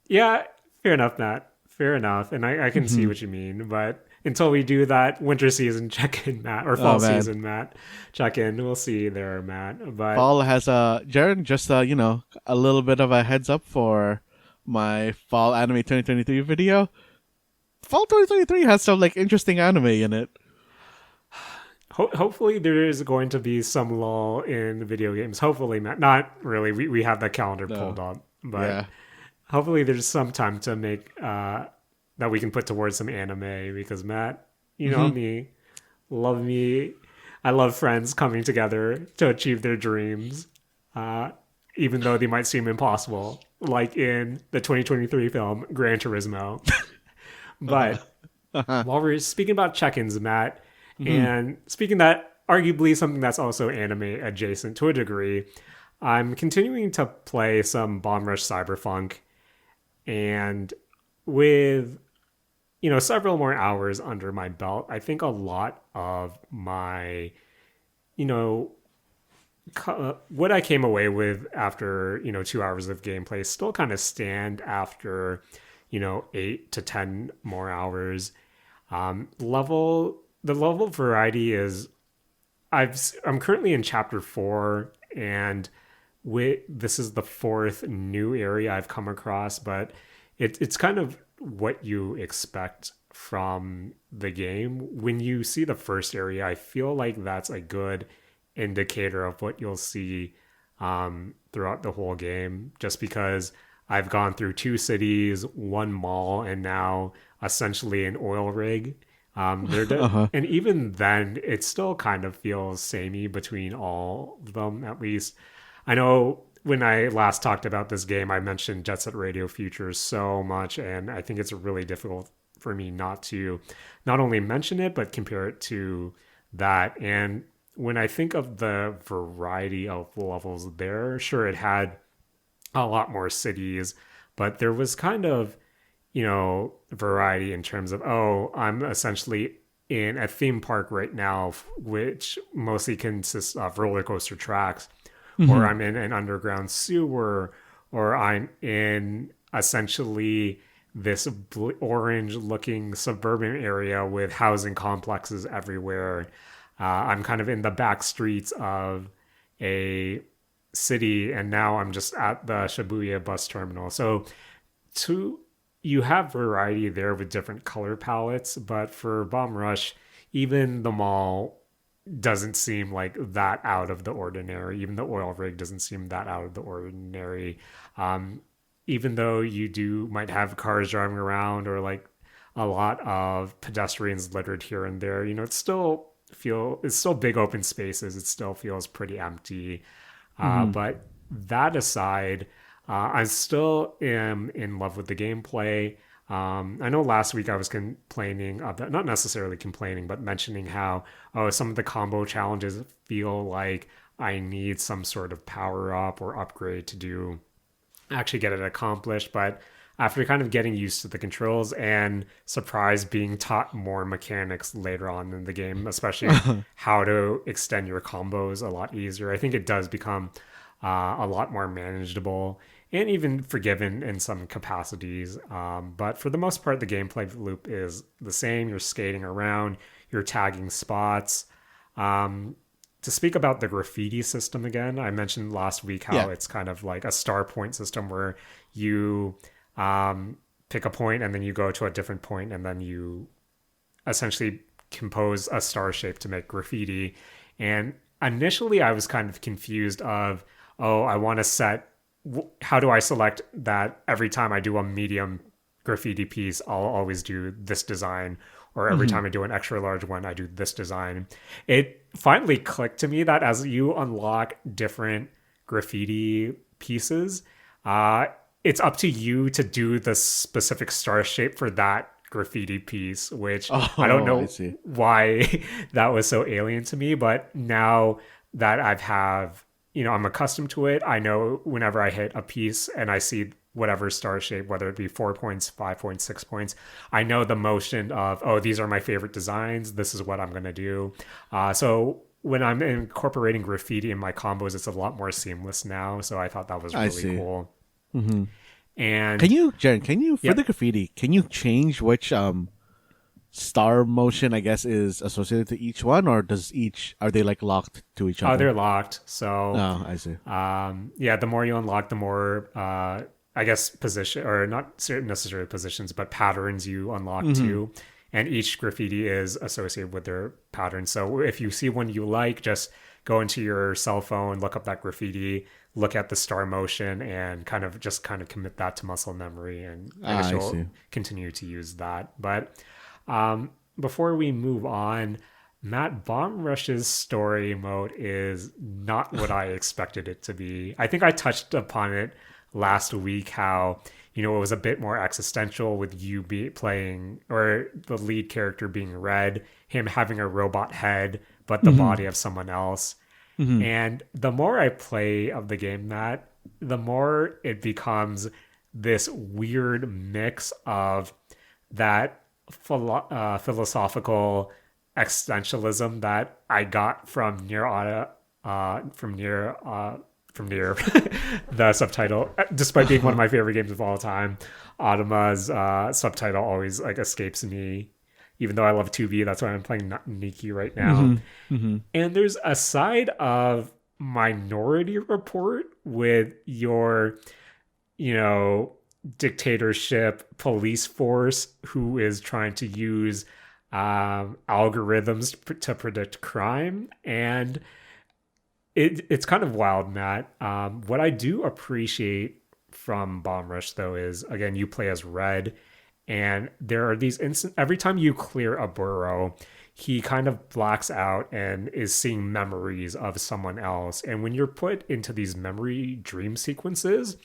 Yeah, fair enough, Matt. Fair enough. And I can see what you mean. But until we do that winter season check-in, Matt, or fall season, Matt, check-in, we'll see there, Matt. But fall has Jared, just a little bit of a heads up for my fall anime 2023 video. Fall 2023 has some like interesting anime in it. Hopefully there is going to be some lull in video games. Hopefully, Matt. Not really. We have the calendar pulled up, but hopefully there's some time to make that we can put towards some anime, because Matt, you know me. I love friends coming together to achieve their dreams, even though they might seem impossible, like in the 2023 film Grand Turismo. But while we're speaking about check-ins, Matt, and speaking that arguably something that's also anime adjacent to a degree, I'm continuing to play some Bomb Rush Cyberfunk, and with several more hours under my belt, I think a lot of my what I came away with after 2 hours of gameplay still kind of stand after 8 to 10 more hours. The level variety is, I'm currently in chapter 4, and this is the 4th new area I've come across, but it's kind of what you expect from the game. When you see the first area, I feel like that's a good indicator of what you'll see throughout the whole game, just because I've gone through 2 cities, 1 mall, and now essentially an oil rig. And even then, it still kind of feels samey between all of them, at least. I know when I last talked about this game, I mentioned Jet Set Radio features so much, and I think it's really difficult for me not to not only mention it but compare it to that. And when I think of the variety of levels there, sure, it had a lot more cities, but there was kind of, variety in terms of, oh, I'm essentially in a theme park right now, which mostly consists of roller coaster tracks, or I'm in an underground sewer, or I'm in essentially this orange looking suburban area with housing complexes everywhere. I'm kind of in the back streets of a city, and now I'm just at the Shibuya bus terminal. So to you have variety there with different color palettes, but for Bomb Rush, even the mall doesn't seem like that out of the ordinary. Even the oil rig doesn't seem that out of the ordinary. Even though you do might have cars driving around or like a lot of pedestrians littered here and there, it's still big open spaces. It still feels pretty empty. But that aside, I still am in love with the gameplay. I know last week I was complaining about, not necessarily complaining, but mentioning how, some of the combo challenges feel like I need some sort of power up or upgrade to actually get it accomplished. But after kind of getting used to the controls and surprised being taught more mechanics later on in the game, especially how to extend your combos a lot easier, I think it does become a lot more manageable and even forgiven in some capacities. But for the most part, the gameplay loop is the same. You're skating around, you're tagging spots. To speak about the graffiti system again, I mentioned last week how it's kind of like a star point system where you pick a point and then you go to a different point and then you essentially compose a star shape to make graffiti. And initially I was kind of confused of, I want to how do I select that every time I do a medium graffiti piece, I'll always do this design, or every time I do an extra large one, I do this design. It finally clicked to me that as you unlock different graffiti pieces, it's up to you to do the specific star shape for that graffiti piece, which I don't know why that was so alien to me. But now that I'm accustomed to it, I know whenever I hit a piece and I see whatever star shape, whether it be 4 points, 5 points, 6 points, I know the motion of, these are my favorite designs. This is what I'm going to do. So when I'm incorporating graffiti in my combos, it's a lot more seamless now. So I thought that was really cool. Mm-hmm. And Jaren, for the graffiti, can you change which star motion, I guess, is associated to each one, or are they like locked to each other? They're locked. So I see. The more you unlock, the more I guess position, or not necessarily positions, but patterns you unlock too. And each graffiti is associated with their pattern. So if you see one you like, just go into your cell phone, look up that graffiti, look at the star motion, and kind of commit that to muscle memory, and I guess you'll continue to use that. But before we move on, Matt, Bomb Rush's story mode is not what I expected it to be. I think I touched upon it last week, how it was a bit more existential with you playing, or the lead character being Red, him having a robot head but the body of someone else. And the more I play of the game, Matt, the more it becomes this weird mix of that philosophical existentialism that I got from Nier the subtitle, despite being one of my favorite games of all time. Automa's subtitle always escapes me, even though I love 2B. That's why I'm playing Nikki right now. And there's a side of Minority Report with your dictatorship police force who is trying to use algorithms to predict crime. And it's kind of wild, Matt. What I do appreciate from Bomb Rush, though, is, again, you play as Red, and there are these every time you clear a burrow, he kind of blacks out and is seeing memories of someone else. And when you're put into these memory dream sequences,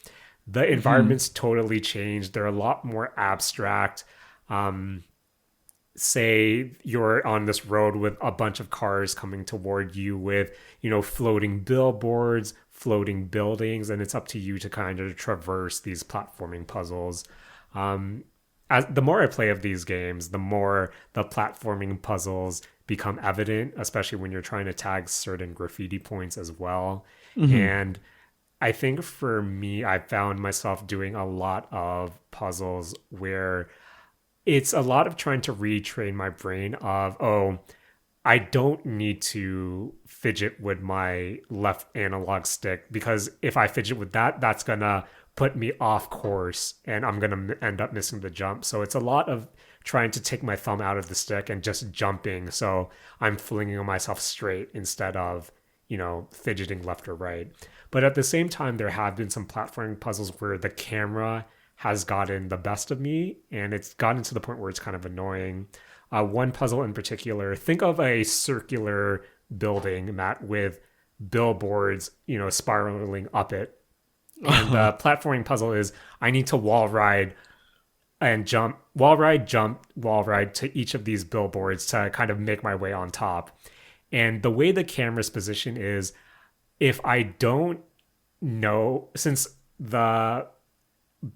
the environments totally change. They're a lot more abstract. Say you're on this road with a bunch of cars coming toward you with, floating billboards, floating buildings, and it's up to you to kind of traverse these platforming puzzles. As the more I play of these games, the more the platforming puzzles become evident, especially when you're trying to tag certain graffiti points as well. And I think for me, I found myself doing a lot of puzzles where it's a lot of trying to retrain my brain of, oh, I don't need to fidget with my left analog stick, because if I fidget with that, that's gonna put me off course and I'm gonna end up missing the jump. So it's a lot of trying to take my thumb out of the stick and just jumping, so I'm flinging myself straight instead of, fidgeting left or right. But at the same time, there have been some platforming puzzles where the camera has gotten the best of me, and it's gotten to the point where it's kind of annoying. One puzzle in particular, think of a circular building, Matt, with billboards, spiraling up it. And the platforming puzzle is I need to wall ride and jump, wall ride, jump, wall ride to each of these billboards to kind of make my way on top. And the way the camera's position is, if I don't know, since the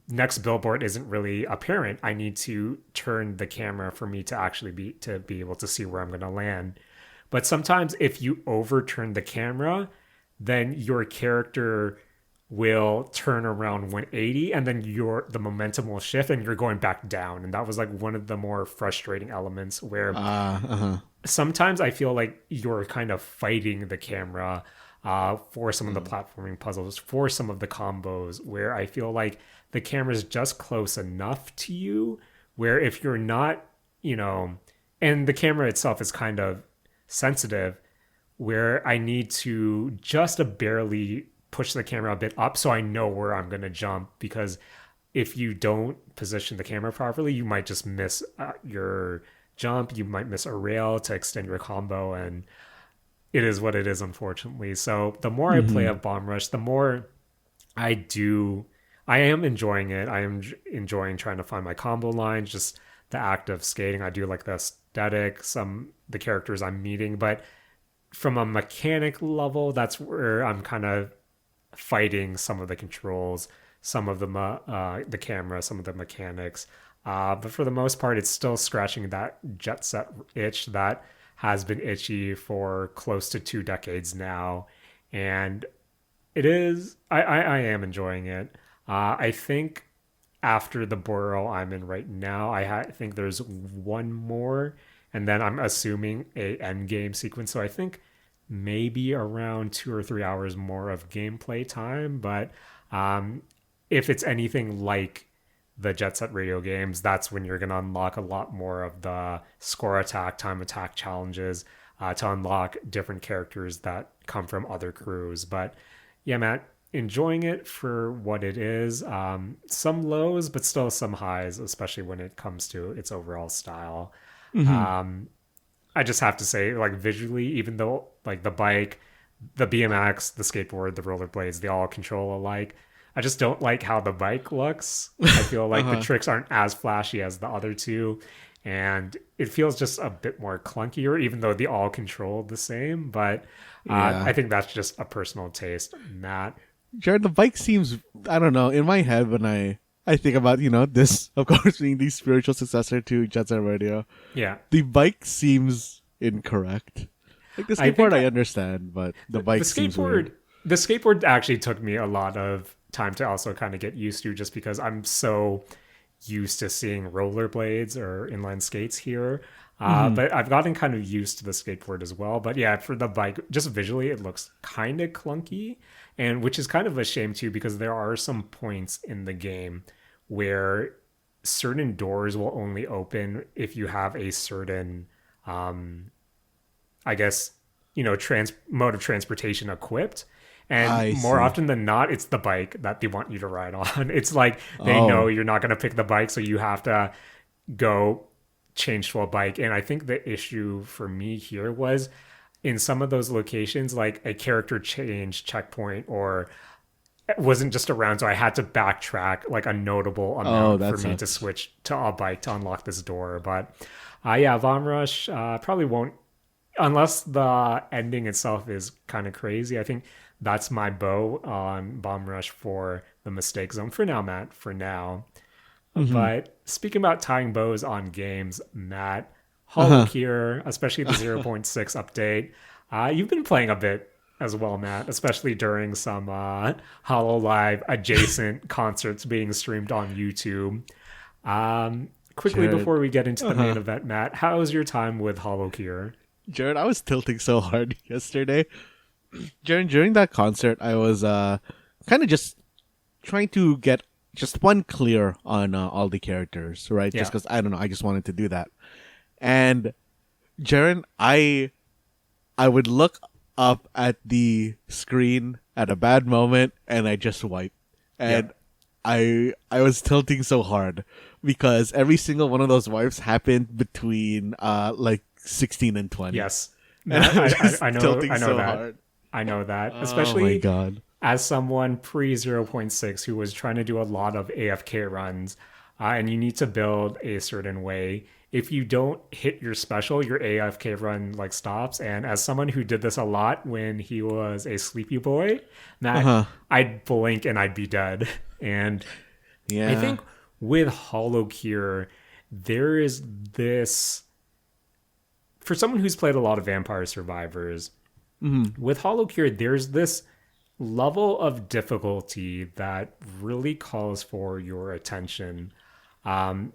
next billboard isn't really apparent, I need to turn the camera for me to actually be able to see where I'm going to land. But sometimes if you overturn the camera, then your character will turn around 180 and then the momentum will shift and you're going back down. And that was like one of the more frustrating elements where sometimes I feel like you're kind of fighting the camera for some of the platforming puzzles, for some of the combos, where I feel like the camera's just close enough to you where if you're not, and the camera itself is kind of sensitive, where I need to just barely push the camera a bit up so I know where I'm going to jump, because if you don't position the camera properly, you might just miss your jump, you might miss a rail to extend your combo, and it is what it is, unfortunately. So the more I play of Bomb Rush, the more I am enjoying it. I am enjoying trying to find my combo lines, just the act of skating. I do like the aesthetic, the characters I'm meeting, but from a mechanic level, that's where I'm kind of fighting some of the controls, some of the camera, some of the mechanics. But for the most part, it's still scratching that Jet Set itch that has been itchy for close to 2 decades now. And it is, I am enjoying it. I think after the borough I'm in right now, I think there's one more, and then I'm assuming a end game sequence. So I think maybe around 2 or 3 hours more of gameplay time. But if it's anything like the Jet Set Radio games, that's when you're going to unlock a lot more of the score attack, time attack challenges to unlock different characters that come from other crews. But yeah, Matt, enjoying it for what it is. Some lows, but still some highs, especially when it comes to its overall style. I just have to say, like, visually, even though like the bike, the BMX, the skateboard, the rollerblades, they all control alike, I just don't like how the bike looks. I feel like the tricks aren't as flashy as the other two, and it feels just a bit more clunkier, even though they all control the same. But I think that's just a personal taste. Matt? Jared, the bike seems, I don't know, in my head when I think about, this, of course, being the spiritual successor to Jet Set Radio. Yeah. The bike seems incorrect. Like the skateboard I understand, but the bike seems weird. The skateboard actually took me a lot of time to also kind of get used to, just because I'm so used to seeing rollerblades or inline skates here. But I've gotten kind of used to the skateboard as well. But yeah, for the bike, just visually, it looks kind of clunky, and which is kind of a shame too, because there are some points in the game where certain doors will only open if you have a certain, I guess, mode of transportation equipped. And more often than not, it's the bike that they want you to ride on. It's like they know you're not going to pick the bike, so you have to go change to a bike. And I think the issue for me here was in some of those locations, like a character change checkpoint or wasn't just around, so I had to backtrack like a notable Oh, amount for that me to sucks. switch to a bike to unlock this door. But yeah, Vom Rush probably won't, unless the ending itself is kind of crazy. I think that's my bow on Bomb Rush for the Mistake Zone for now, Matt. For now, Hmm. but speaking about tying bows on games, Matt, Uh-huh. Holocure, especially the zero point 0.6 update, you've been playing a bit as well, Matt, especially during some Hololive adjacent concerts being streamed on YouTube. Quickly Jared. before we get into the main Uh-huh. event, Matt, how was your time with Holocure? Jared, I was tilting so hard yesterday. Jared, during that concert, I was kind of just trying to get just one clear on all the characters, right? Just Yeah. because I don't know, I just wanted to do that. And Jaren, I would look up at the screen at a bad moment, and I just wipe. And Yep. I was tilting so hard because every single one of those wipes happened between like 16 and 20, Yes. and Matt, I was just tilting I know so that. hard. I know that. Oh my Especially god. as someone pre zero point 0.6 who was trying to do a lot of AFK runs, and you need to build a certain way. If you don't hit your special, your AFK run like stops. And as someone who did this a lot when he was a sleepy boy, Uh Matt, huh. I'd blink and I'd be dead. And I Yeah. think with Holocure, there is this for someone who's played a lot of Vampire Survivors, Hmm. with Holocure, there's this level of difficulty that really calls for your attention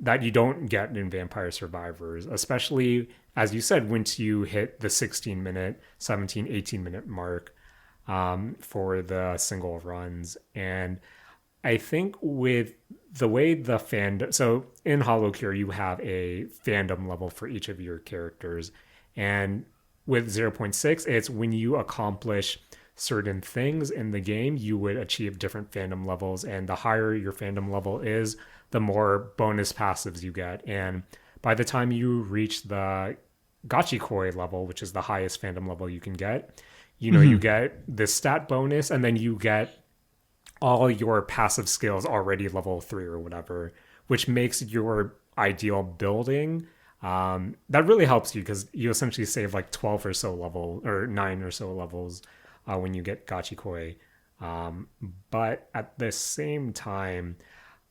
that you don't get in Vampire Survivors, especially as you said, once you hit the 16-minute, 17, 18-minute mark for the single runs. And I think with the way the fandom, so in Holocure, you have a fandom level for each of your characters. And with zero point 0.6, it's when you accomplish certain things in the game, you would achieve different fandom levels. And the higher your fandom level is, the more bonus passives you get. And by the time you reach the Gachikoi level, which is the highest fandom level you can get, you Hmm. get this stat bonus, and then you get all your passive skills already level 3 or whatever, which makes your ideal building. That really helps you because you essentially save like 12 or so level or 9 or so levels when you get Gachikoi. Um, but at the same time,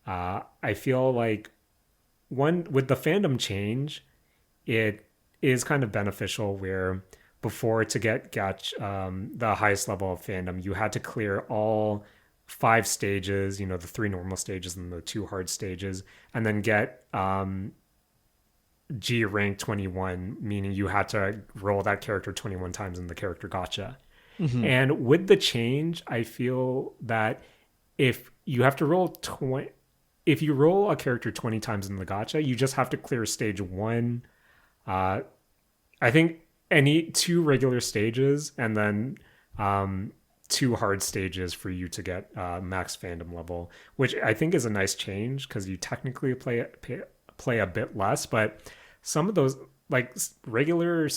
I feel like one with the fandom change, it is kind of beneficial where before to get the highest level of fandom, you had to clear all 5 stages, the 3 normal stages and the 2 hard stages, and then get G rank 21, meaning you had to roll that character 21 times in the character gotcha. Hmm. And with the change, I feel that if you have to roll 20, if you roll a character 20 times in the gotcha, you just have to clear stage 1. uh, I think any 2 regular stages and then 2 hard stages for you to get max fandom level, which I think is a nice change because you technically play a bit less, but some of those like regular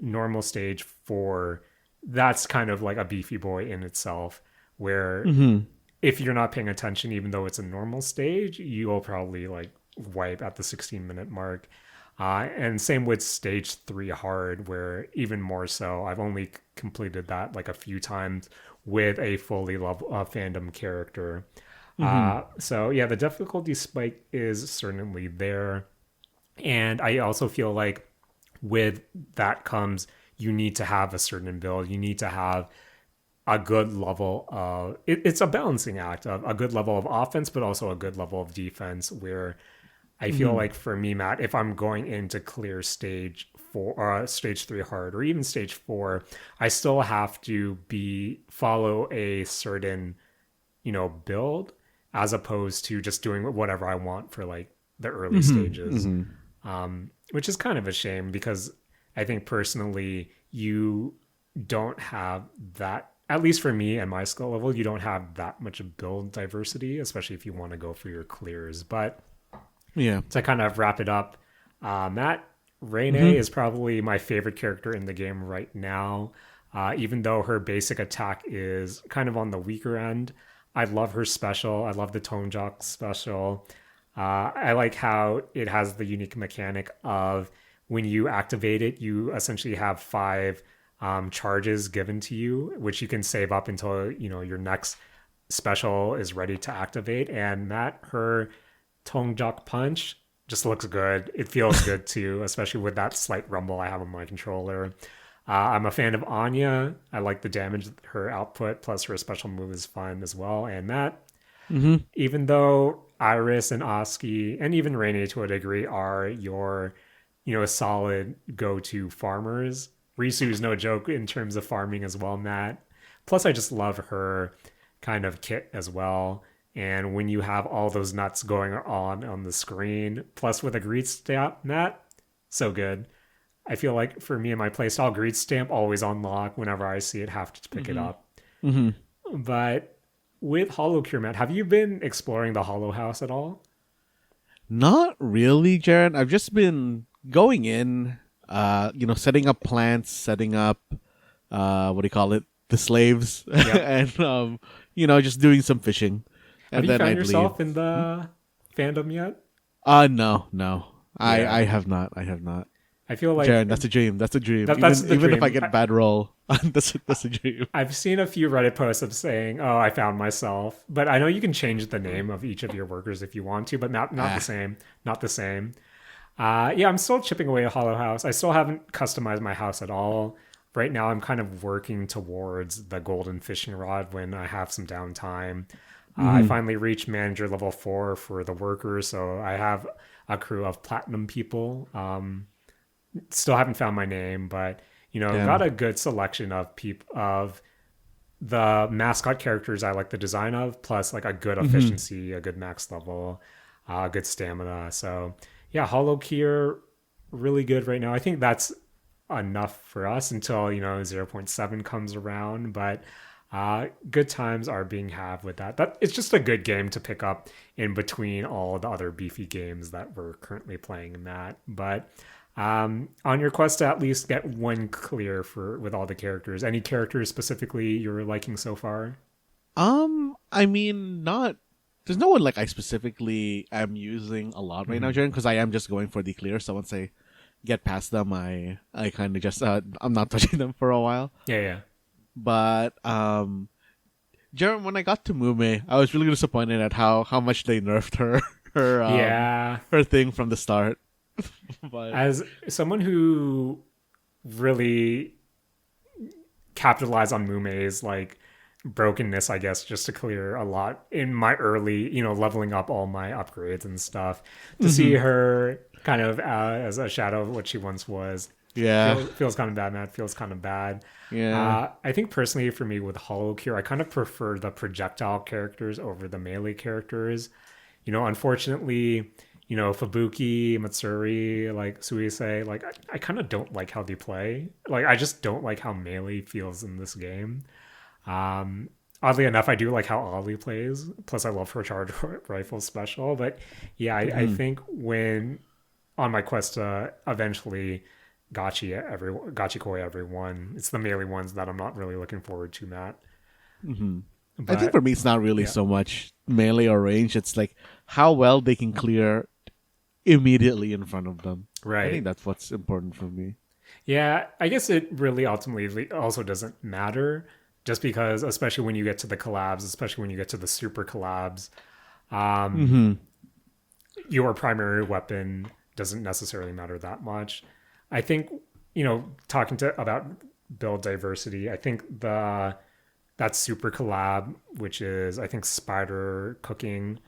normal stage 4, that's kind of like a beefy boy in itself, where Hmm. if you're not paying attention, even though it's a normal stage, you'll probably like wipe at the 16-minute mark. And same with stage 3 hard, where even more so, I've only completed that like a few times with a fully level fandom character. Hmm. So yeah, the difficulty spike is certainly there. And I also feel like with that comes you need to have a certain build. You need to have a good level of it's a balancing act of a good level of offense, but also a good level of defense. Where I feel Hmm. like for me, Matt, if I'm going in to clear stage 4 or stage 3 hard or even stage 4, I still have to be follow a certain build as opposed to just doing whatever I want for like the early Hmm. stages, Hmm. which is kind of a shame because I think personally you don't have that. At least for me and my skill level, you don't have that much build diversity, especially if you want to go for your clears. But Yeah. to kind of wrap it up, Matt, Rene is probably my favorite character in the game right now. Even though her basic attack is kind of on the weaker end, I love her special. I love the Tone Jock special. I like how it has the unique mechanic of when you activate it, you essentially have five charges given to you, which you can save up until your next special is ready to activate. And Matt, her Tone Jock punch just looks good. It feels good too, especially with that slight rumble I have on my controller. I'm a fan of Anya. I like the damage her output, plus her special move is fun as well. And Matt, even though Iris and Oski and even Rainy to a degree are your, solid go-to farmers, Risu's no joke in terms of farming as well, Matt. Plus, I just love her kind of kit as well. And when you have all those nuts going on the screen, plus with a greed stamp, Matt, so good. I feel like for me and my playstyle, greed stamp always on lock. Whenever I see it, have to pick it up. But with Holocure, Matt, have you been exploring the Hollow House at all? Not really, Jaren. I've just been going in, setting up plants, setting up, what do you call it? The slaves, Yep. and, just doing some fishing. Have And you then found I'd yourself leave. in the fandom yet? No. Yeah. I have not. I feel like Jaren, that's a dream. That's a dream. that's the Even if I dream. get bad roll, that's a dream. I've seen a few Reddit posts of saying, "Oh, I found myself," but I know you can change the name of each of your workers if you want to, but not the same. Not the same. Yeah, I'm still chipping away at Hollow House. I still haven't customized my house at all. Right now, I'm kind of working towards the golden fishing rod when I have some downtime. I finally reached manager level 4 for the workers, so I have a crew of platinum people. Still haven't found my name, but got a good selection of of the mascot characters I like the design of, plus like a good efficiency, a good max level, good stamina. So yeah, Holocure really good right now. I think that's enough for us until 0.7 comes around, but good times are being had with that. It's just a good game to pick up in between all the other beefy games that we're currently playing in that. But on your quest to at least get one clear with all the characters, any characters specifically you're liking so far? I mean, not. There's no one like I specifically am using a lot right now, Jaren, because I am just going for the clear. So once I get past them, I kind of just I'm not touching them for a while. Yeah. But Jaren, when I got to Mume, I was really disappointed at how much they nerfed Yeah. her thing from the start. But As someone who really capitalized on Mume's like brokenness, I guess, just to clear a lot in my early, leveling up all my upgrades and stuff, to see her kind of as a shadow of what she once was. yeah, Feels kind of bad, man. Feels kind of bad. yeah, I think personally for me with Holocure, I kind of prefer the projectile characters over the melee characters. Unfortunately, Fubuki, Matsuri, like Suisei, like I kind of don't like how they play. Like I just don't like how melee feels in this game. Oddly enough, I do like how Ollie plays. Plus, I love her charge rifle special. But yeah, I think when on my quest to eventually Gachikoi everyone, it's the melee ones that I'm not really looking forward to, Matt. I think for me, it's not really so much melee or range. It's like how well they can clear immediately in front of them. I Right. think that's what's important for me. Yeah, I guess it really ultimately also doesn't matter, just because, especially when you get to the collabs, especially when you get to the super collabs, your primary weapon doesn't necessarily matter that much. I think, talking about build diversity, I think that super collab, which is I think spider cooking,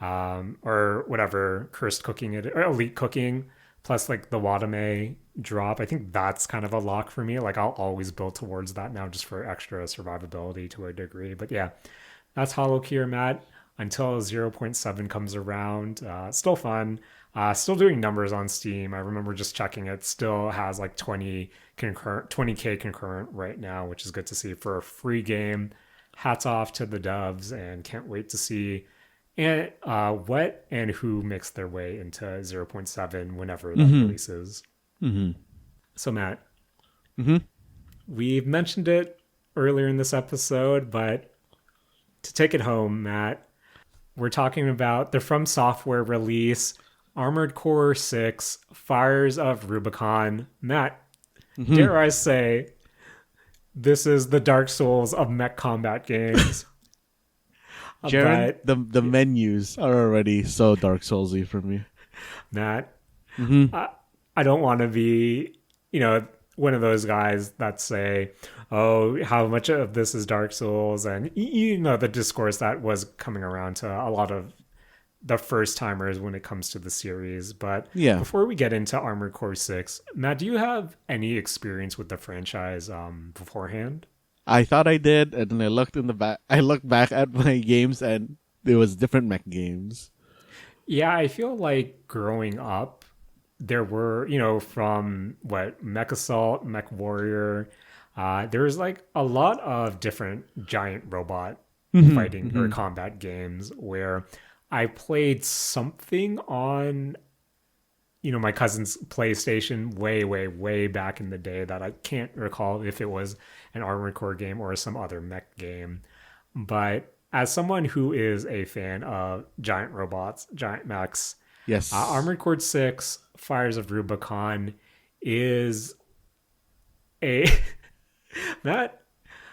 or whatever cursed cooking or elite cooking, plus like the Watame drop. I think that's kind of a lock for me. Like I'll always build towards that now just for extra survivability to a degree. But yeah, that's Holocure, Matt. Until 0.7 comes around, still fun. Still doing numbers on Steam. I remember just checking it. Still has like 20k concurrent right now, which is good to see for a free game. Hats off to the devs, and can't wait to see And what and who makes their way into 0.7 whenever that releases. So, Matt, we've mentioned it earlier in this episode, but to take it home, Matt, we're talking about the From Software release, Armored Core 6, Fires of Rubicon. Matt, dare I say, this is the Dark Souls of mech combat games. Jaren, the menus are already so Dark Soulsy for me. Matt, I don't want to be, one of those guys that say, oh, how much of this is Dark Souls? And the discourse that was coming around to a lot of the first timers when it comes to the series. But before we get into Armored Core 6, Matt, do you have any experience with the franchise beforehand? I thought I did, and then I looked in the back. I looked back at my games, and there was different mech games. Yeah, I feel like growing up, there were, from Mech Assault, Mech Warrior. There was like a lot of different giant robot fighting or combat games where I played something on, my cousin's PlayStation way, way, way back in the day that I can't recall if it was an Armored Core game or some other mech game. But as someone who is a fan of giant robots, giant mechs, yes, Armored Core 6, Fires of Rubicon is a... Matt,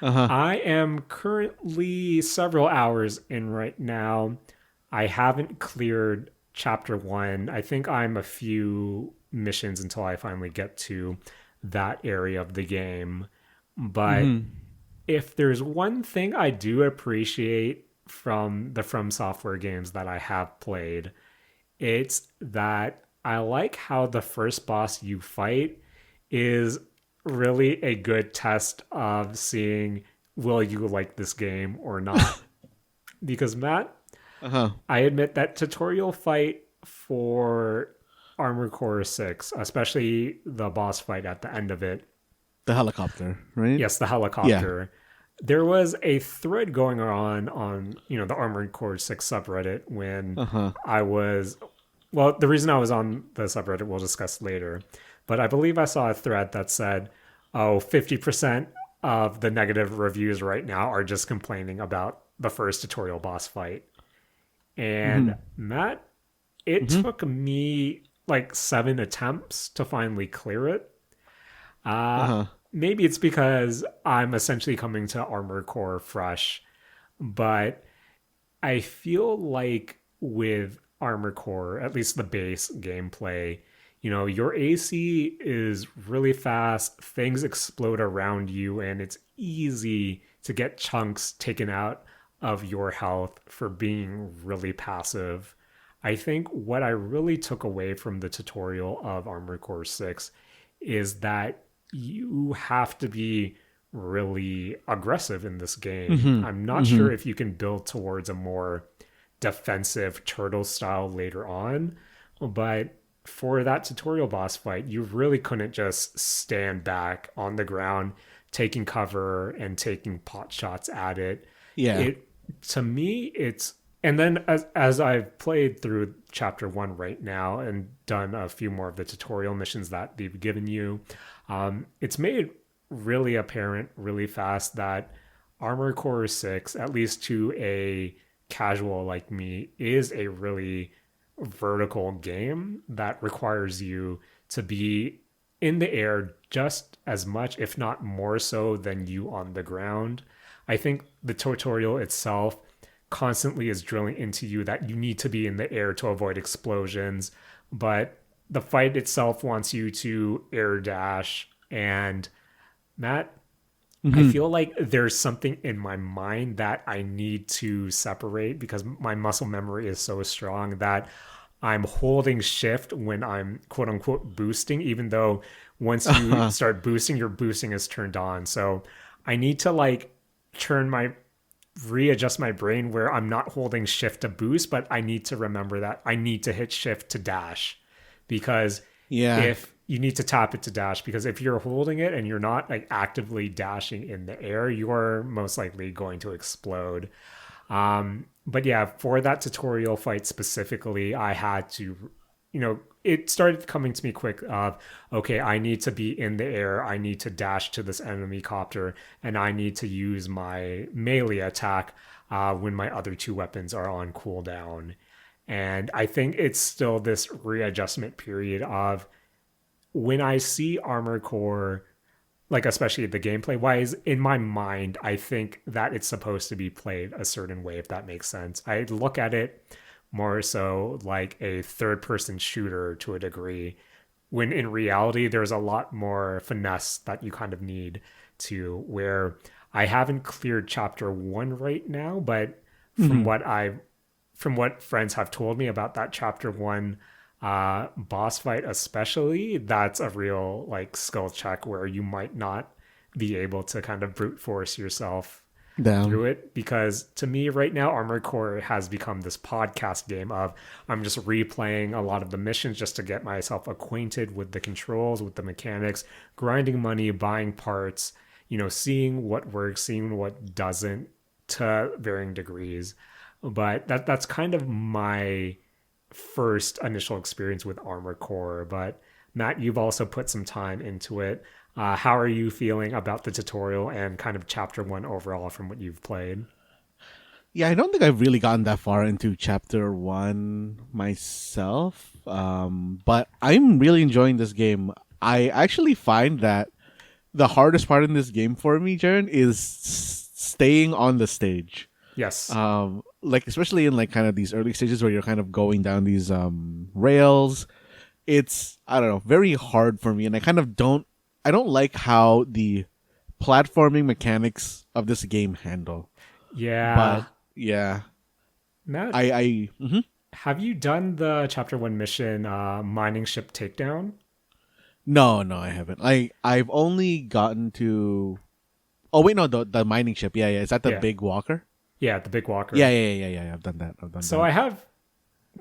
I am currently several hours in right now. I haven't cleared Chapter 1. I think I'm a few missions until I finally get to that area of the game. But if there's one thing I do appreciate from the From Software games that I have played, it's that I like how the first boss you fight is really a good test of seeing will you like this game or not. Because Matt, I admit that tutorial fight for Armored Core 6, especially the boss fight at the end of it. The helicopter, right? Yes, the helicopter. Yeah. There was a thread going on the Armored Core 6 subreddit when I was... Well, the reason I was on the subreddit we'll discuss later. But I believe I saw a thread that said, 50% of the negative reviews right now are just complaining about the first tutorial boss fight. And Matt, it took me like 7 attempts to finally clear it. Maybe it's because I'm essentially coming to Armored Core fresh, but I feel like with Armored Core, at least the base gameplay, your AC is really fast, things explode around you, and it's easy to get chunks taken out of your health for being really passive. I think what I really took away from the tutorial of Armored Core 6 is that you have to be really aggressive in this game. I'm not sure if you can build towards a more defensive turtle style later on, but for that tutorial boss fight, you really couldn't just stand back on the ground, taking cover and taking pot shots at it. Yeah. To me, it's... And then as I've played through Chapter 1 right now and done a few more of the tutorial missions that they've given you, it's made really apparent really fast that Armored Core 6, at least to a casual like me, is a really vertical game that requires you to be in the air just as much, if not more so, than you on the ground. I think the tutorial itself constantly is drilling into you that you need to be in the air to avoid explosions, but the fight itself wants you to air dash. And Matt, I feel like there's something in my mind that I need to separate because my muscle memory is so strong that I'm holding shift when I'm quote unquote boosting, even though once you start boosting, your boosting is turned on. So I need to readjust my brain where I'm not holding shift to boost, but I need to remember that I need to hit shift to dash, because if you need to tap it to dash, because if you're holding it and you're not like actively dashing in the air, you're most likely going to explode. But yeah, for that tutorial fight specifically, I had to, it started coming to me quick of, okay, I need to be in the air. I need to dash to this enemy copter, and I need to use my melee attack when my other two weapons are on cooldown. And I think it's still this readjustment period of when I see Armor Core, like especially the gameplay wise, in my mind, I think that it's supposed to be played a certain way, if that makes sense. I look at it more so like a third person shooter to a degree, when in reality, there's a lot more finesse that you kind of need to where I haven't cleared chapter one right now, but from Mhm. what I from what friends have told me about that chapter one boss fight especially, that's a real like skill check where you might not be able to kind of brute force yourself Damn. through it, because to me right now Armored Core has become this podcast game of I'm just replaying a lot of the missions just to get myself acquainted with the controls, with the mechanics, grinding money, buying parts, seeing what works, seeing what doesn't, to varying degrees. But that's kind of my first initial experience with Armored Core. But Matt, you've also put some time into it. How are you feeling about the tutorial and kind of chapter one overall from what you've played? Yeah, I don't think I've really gotten that far into chapter one myself. But I'm really enjoying this game. I actually find that the hardest part in this game for me, Jaren, is staying on the stage. Yes. Like especially in like kind of these early stages where you're kind of going down these rails. It's, I don't know, very hard for me, and I don't like how the platforming mechanics of this game handle. But Yeah. yeah, Matt, I mhm. have you done the chapter one mission, mining ship takedown? No, I haven't. I've only gotten to. Oh wait, no, the mining ship. Yeah, is that the Yeah. big walker? Yeah, the big walker. Yeah. I've done that. I've done So that. I have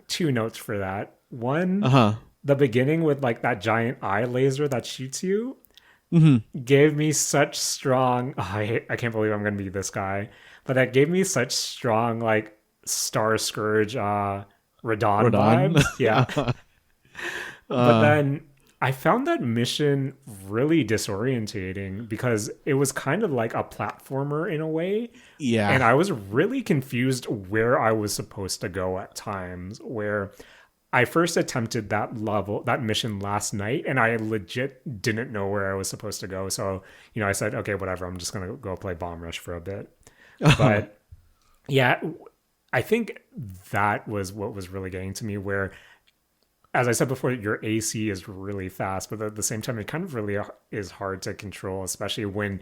two notes for that. Uh One, huh. the beginning with like that giant eye laser that shoots you Mm-hmm. gave me such strong. I can't believe I'm gonna be this guy, but that gave me such strong like Star Scourge, Radon Rodon. vibes. Yeah, but uh. then I found that mission really disorientating because it was kind of like a platformer in a way, Yeah. and I was really confused where I was supposed to go at times. Where I first attempted that mission last night, and I legit didn't know where I was supposed to go. So, I said, okay, whatever, I'm just gonna go play Bomb Rush for a bit. But yeah, I think that was what was really getting to me. Where, as I said before, your AC is really fast, but at the same time, it kind of really is hard to control, especially when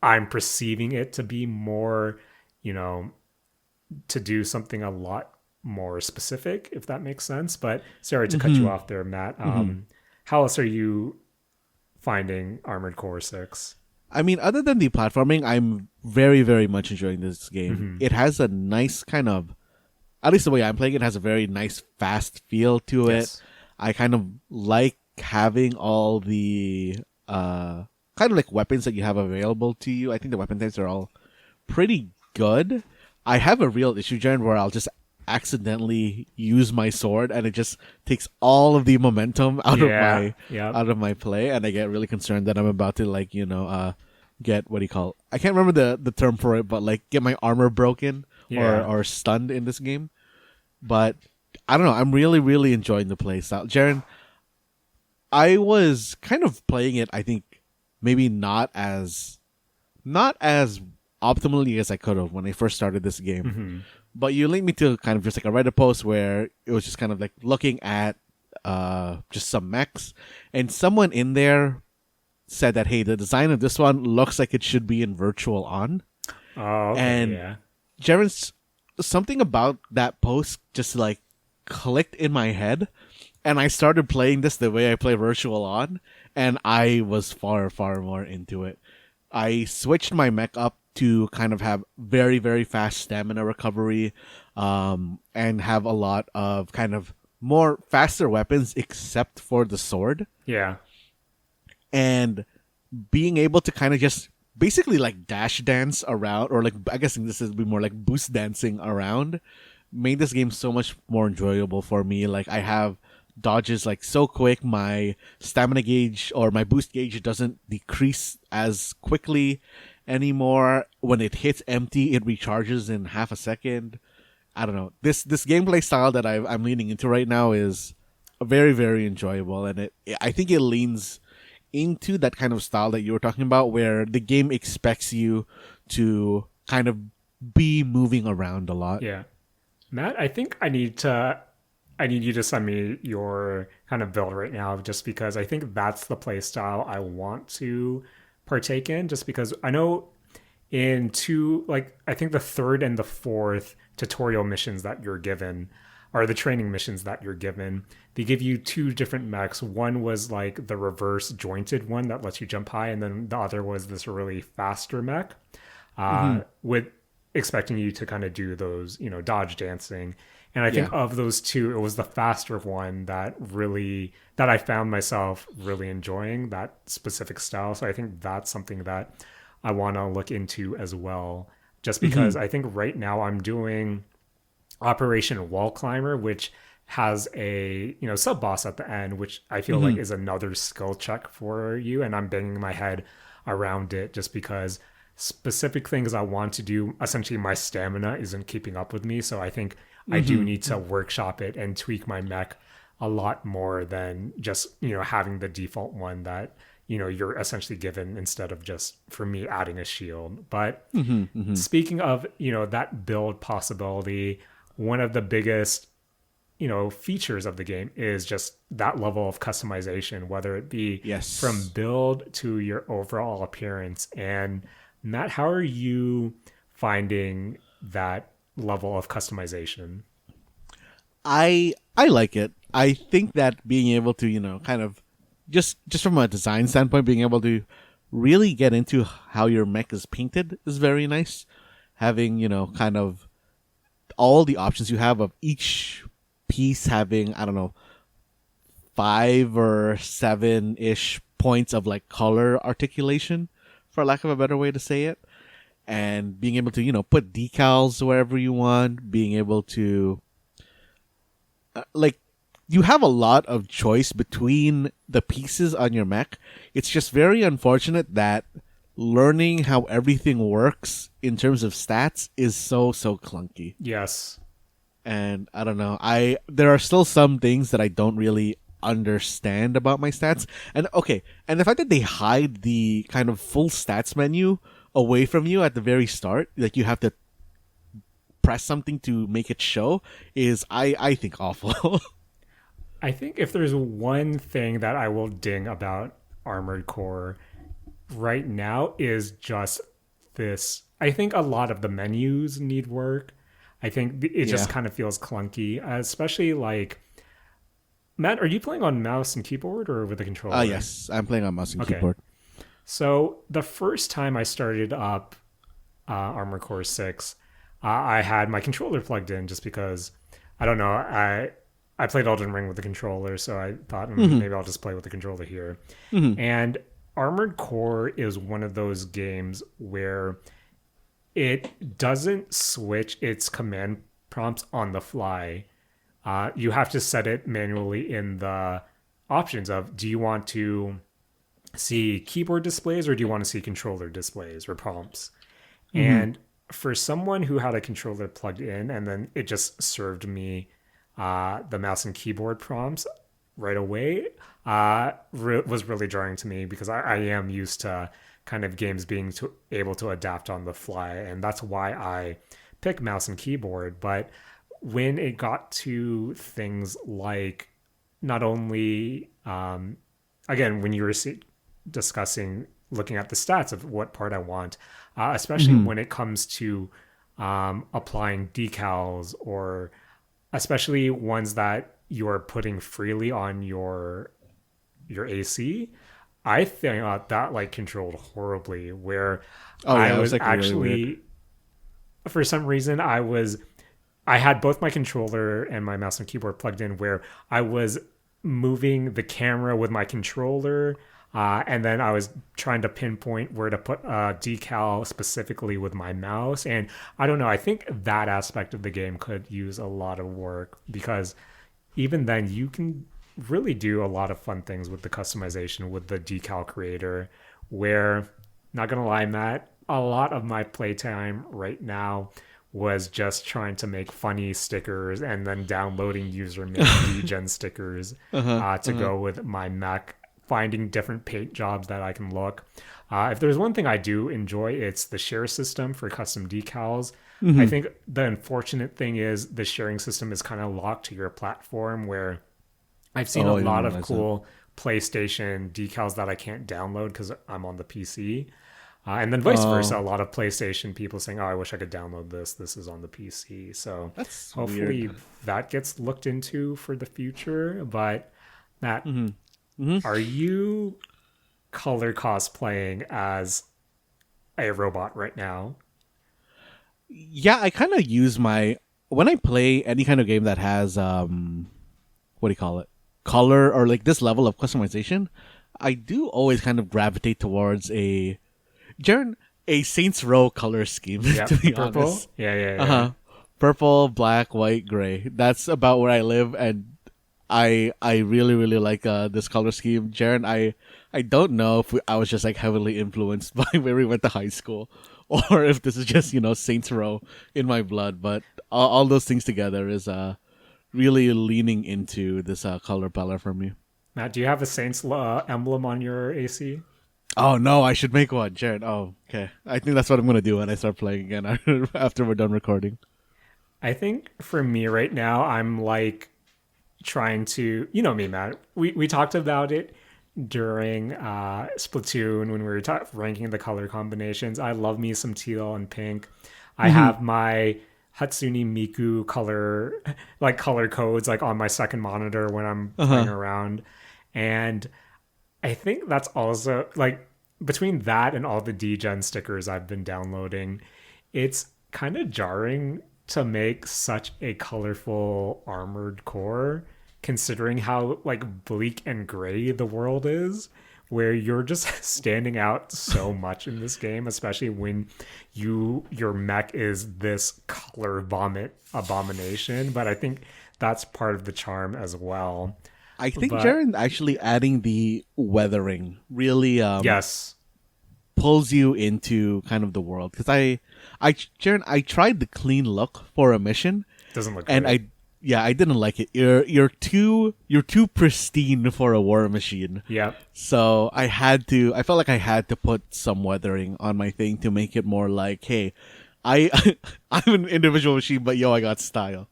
I'm perceiving it to be more, you know, to do something a lot more specific, if that makes sense. But sorry to cut you Mhm. off there, Matt. Mhm. How else are you finding Armored Core 6? I mean, other than the platforming, I'm very, very much enjoying this game. Mm-hmm. It has a nice kind of, at least the way I'm playing it, has a very nice, fast feel to it. Yes. I kind of like having all the kind of like weapons that you have available to you. I think the weapon types are all pretty good. I have a real issue, Jaren, where I'll just accidentally use my sword and it just takes all of the momentum Yeah. Yep. out of my play, and I get really concerned that I'm about to like, get, what do you call it? I can't remember the term for it, but like get my armor broken Yeah. or stunned in this game. But I don't know, I'm really, really enjoying the play style. Jaren, I was kind of playing it, I think maybe not as optimally as I could have when I first started this game. Mm-hmm. But you linked me to kind of just like a Reddit post where it was just kind of like looking at just some mechs, and someone in there said that, hey, the design of this one looks like it should be in virtual on. Oh, okay. And Yeah. Jaren's, something about that post just like clicked in my head, and I started playing this the way I play virtual on, and I was far, far more into it. I switched my mech up to kind of have very, very fast stamina recovery, and have a lot of kind of more faster weapons except for the sword. Yeah. And being able to kind of just basically like dash dance around, or like I guess this would be more like boost dancing around, made this game so much more enjoyable for me. Like I have dodges like so quick, my stamina gauge or my boost gauge doesn't decrease as quickly anymore. When it hits empty, it recharges in half a second. I don't know. This gameplay style that I'm leaning into right now is very, very enjoyable, and I think it leans into that kind of style that you were talking about, where the game expects you to kind of be moving around a lot. Yeah. Matt, I think I need you to send me your kind of build right now, just because I think that's the play style I want to partake in, just because I know in two, like I think the third and the fourth tutorial missions that you're given, or the training missions that you're given, they give you two different mechs. One was like the reverse jointed one that lets you jump high, and then the other was this really faster mech, with expecting you to kind of do those, dodge dancing. And I think of those two, it was the faster one that I found myself really enjoying, that specific style. So I think that's something that I want to look into as well, just because I think right now I'm doing Operation Wall Climber, which has a sub boss at the end, which I feel like is another skill check for you, and I'm banging my head around it just because specific things I want to do, essentially my stamina isn't keeping up with me. So I think I do need to workshop it and tweak my mech a lot more than just having the default one that you're essentially given, instead of just, for me, adding a shield. But speaking of that build possibility, one of the biggest features of the game is just that level of customization, whether it be from build to your overall appearance. And Matt, how are you finding that level of customization? I like it. I think that being able to kind of just from a design standpoint, being able to really get into how your mech is painted is very nice. Having kind of all the options you have of each piece having, I don't know, 5 or 7 ish points of like color articulation, for lack of a better way to say it. And being able to, put decals wherever you want, being able to, you have a lot of choice between the pieces on your mech. It's just very unfortunate that learning how everything works in terms of stats is so clunky. Yes. And I don't know. There are still some things that I don't really understand about my stats. And the fact that they hide the kind of full stats menu away from you at the very start, like you have to press something to make it show, is I think awful. I think if there's one thing that I will ding about Armored Core right now is just this. I think a lot of the menus need work. I think it just kind of feels clunky, especially like, Matt, are you playing on mouse and keyboard or with a controller? Yes, I'm playing on mouse and keyboard. So the first time I started up Armored Core 6, I had my controller plugged in just because, I don't know, I played Elden Ring with the controller, so I thought maybe I'll just play with the controller here. And Armored Core is one of those games where it doesn't switch its command prompts on the fly. You have to set it manually in the options of, do you want to see keyboard displays or do you want to see controller displays or prompts? And for someone who had a controller plugged in and then it just served me the mouse and keyboard prompts right away, was really jarring to me, because I am used to kind of games being able to adapt on the fly, and that's why I pick mouse and keyboard. But when it got to things like, not only again, when you were discussing looking at the stats of what part I want, especially when it comes to applying decals, or especially ones that you're putting freely on your AC, I think that like controlled horribly, where I was actually really, for some reason, I had both my controller and my mouse and keyboard plugged in, where I was moving the camera with my controller And then I was trying to pinpoint where to put a decal specifically with my mouse. And I don't know, I think that aspect of the game could use a lot of work because even then you can really do a lot of fun things with the customization with the decal creator. Where, not gonna lie, Matt, a lot of my playtime right now was just trying to make funny stickers and then downloading user-made degen stickers to go with my mech, finding different paint jobs that I can look. If there's one thing I do enjoy, it's the share system for custom decals. I think the unfortunate thing is the sharing system is kind of locked to your platform, where I've seen a lot of cool PlayStation decals that I can't download because I'm on the PC. And then vice versa, a lot of PlayStation people saying, "Oh, I wish I could download this. This is on the PC." So That's hopefully weird. that gets looked into for the future. But Matt, are you color cosplaying as a robot right now? Yeah, I kind of use my when I play any kind of game that has what do you call it? Color or like this level of customization, I do always kind of gravitate towards Jaren, a Saints Row color scheme, Yeah, to be purple. honest. Yeah. Uh-huh. Purple, black, white, gray. That's about where I live, and I really really like this color scheme. Jaren, I don't know if I was just like heavily influenced by where we went to high school, or if this is just Saints Row in my blood. But all those things together is really leaning into this color palette for me. Matt, do you have a Saints emblem on your AC? Oh no, I should make one, Jared. Oh, okay. I think that's what I'm gonna do when I start playing again after we're done recording. I think for me right now, I'm like trying to, you know me, Matt. We talked about it during Splatoon when we were ranking the color combinations. I love me some teal and pink. I have my Hatsune Miku color codes like on my second monitor when I'm playing around, and I think that's also like between that and all the degen stickers I've been downloading, it's kind of jarring to make such a colorful armored core considering how like bleak and gray the world is, where you're just standing out so much in this game, especially when your mech is this color vomit abomination. But I think that's part of the charm as well. I think But Jaren actually adding the weathering really yes, pulls you into kind of the world because Jaren, I tried the clean look for a mission doesn't look and great. I didn't like it. You're too pristine for a war machine. Yep. So I felt like I had to put some weathering on my thing to make it more like, hey, I I'm an individual machine, but yo, I got style.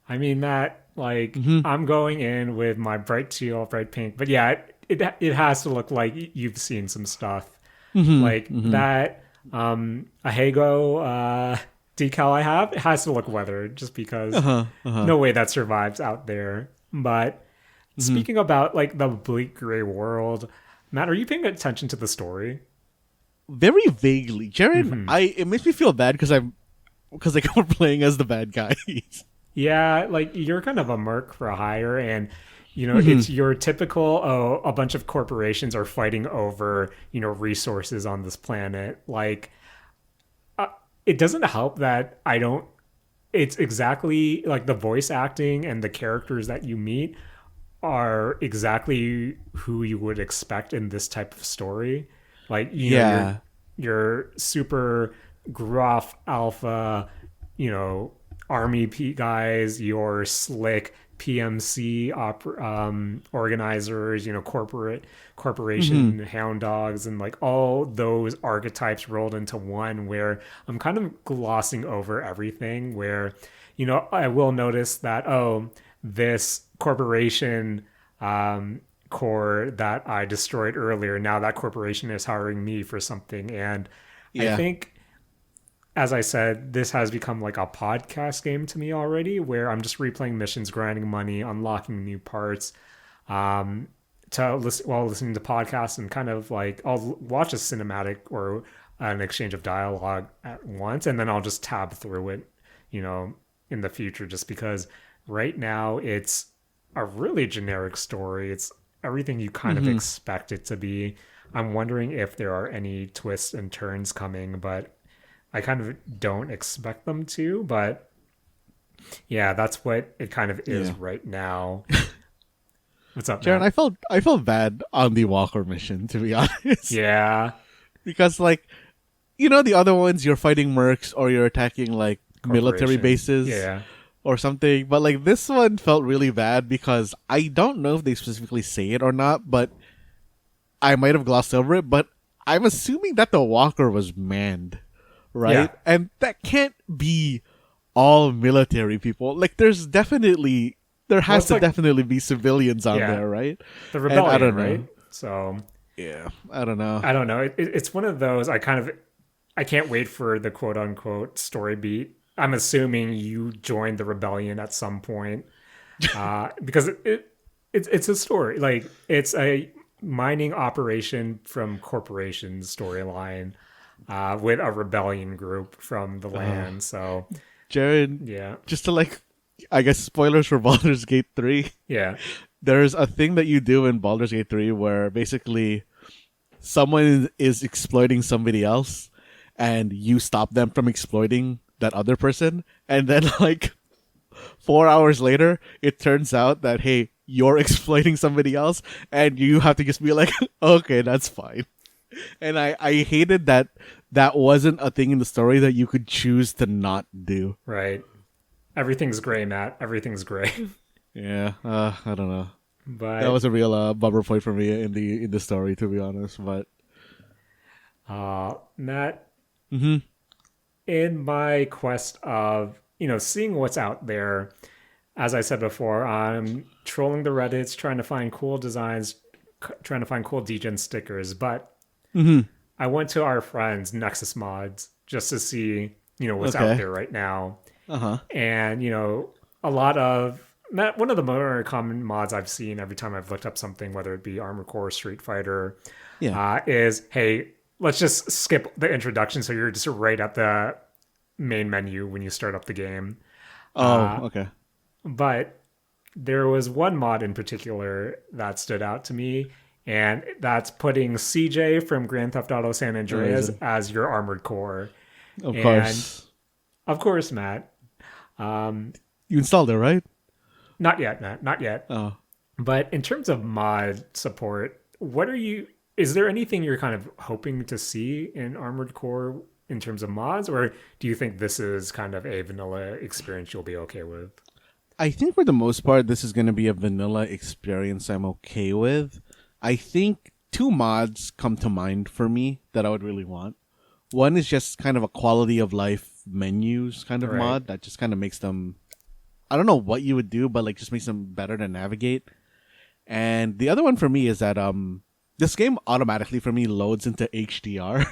I mean, Matt, like I'm going in with my bright teal, bright pink, but yeah, it has to look like you've seen some stuff like that. A decal I have, it has to look weathered just because no way that survives out there. But speaking about like the bleak gray world, Matt, are you paying attention to the story? Very vaguely, Jaren. It makes me feel bad because like we're playing as the bad guys. Yeah, like you're kind of a merc for hire, and it's your typical a bunch of corporations are fighting over resources on this planet. Like, it doesn't help that I don't. It's exactly like the voice acting and the characters that you meet are exactly who you would expect in this type of story. Like, your super gruff alpha, army guys, your slick PMC organizers, corporation hound dogs, and like all those archetypes rolled into one. Where I'm kind of glossing over everything. Where I will notice that this corporation core that I destroyed earlier, now that corporation is hiring me for something, and I think, as I said, this has become like a podcast game to me already, where I'm just replaying missions, grinding money, unlocking new parts, to listen while listening to podcasts, and kind of like I'll watch a cinematic or an exchange of dialogue at once, and then I'll just tab through it, in the future, just because right now it's a really generic story. It's everything you kind of expect it to be. I'm wondering if there are any twists and turns coming, but I kind of don't expect them to. But yeah, that's what it kind of is right now. What's up, Jaren? Matt? I felt bad on the Walker mission, to be honest. Yeah, Because like, you know, the other ones you're fighting mercs or you're attacking like military corporation. bases Yeah, or something. But like this one felt really bad because I don't know if they specifically say it or not, but I might have glossed over it, but I'm assuming that the Walker was manned, right? Yeah. And that can't be all military people. Like there has it's to like- definitely be civilians on Yeah. there, right? the And rebellion, I don't right? know. So Yeah, I don't know. I don't know. It's one of those. I can't wait for the quote unquote story beat. I'm assuming you joined the rebellion at some point, because it's a story. Like it's a mining operation from corporations storyline, with a rebellion group from the land. So Jared, yeah, just to like, I guess spoilers for Baldur's Gate 3. yeah, There's a thing that you do in Baldur's Gate 3 where basically someone is exploiting somebody else and you stop them from exploiting that other person. And then like 4 hours later, it turns out that, hey, you're exploiting somebody else and you have to just be like, okay, that's fine. And I hated that wasn't a thing in the story that you could choose to not do. right. Everything's gray, Matt. Everything's gray. Yeah, I don't know. But That was a real bummer point for me in the story, to be honest. But Matt, Mhm. in my quest of seeing what's out there, as I said before, I'm trolling the Reddits, trying to find cool designs, trying to find cool degen stickers. But I went to our friends Nexus Mods just to see what's Okay. out there right now. uh-huh. And a lot of Matt, one of the more common mods I've seen every time I've looked up something, whether it be Armored Core, Street Fighter, is, hey, let's just skip the introduction so you're just right at the main menu when you start up the game. Okay. But there was one mod in particular that stood out to me, and that's putting CJ from Grand Theft Auto San Andreas as your Armored Core. Of And- course. Of course, Matt. You installed it, right? Not yet, Matt. Not yet. Oh. But in terms of mod support, is there anything you're kind of hoping to see in Armored Core in terms of mods, or do you think this is kind of a vanilla experience you'll be okay with? I think for the most part, this is going to be a vanilla experience I'm okay with. I think 2 mods come to mind for me that I would really want. One is just kind of a quality of life menus kind of Right. mod that just kind of makes them, I don't know what you would do, but like just makes them better to navigate. And the other one for me is that this game automatically for me loads into HDR.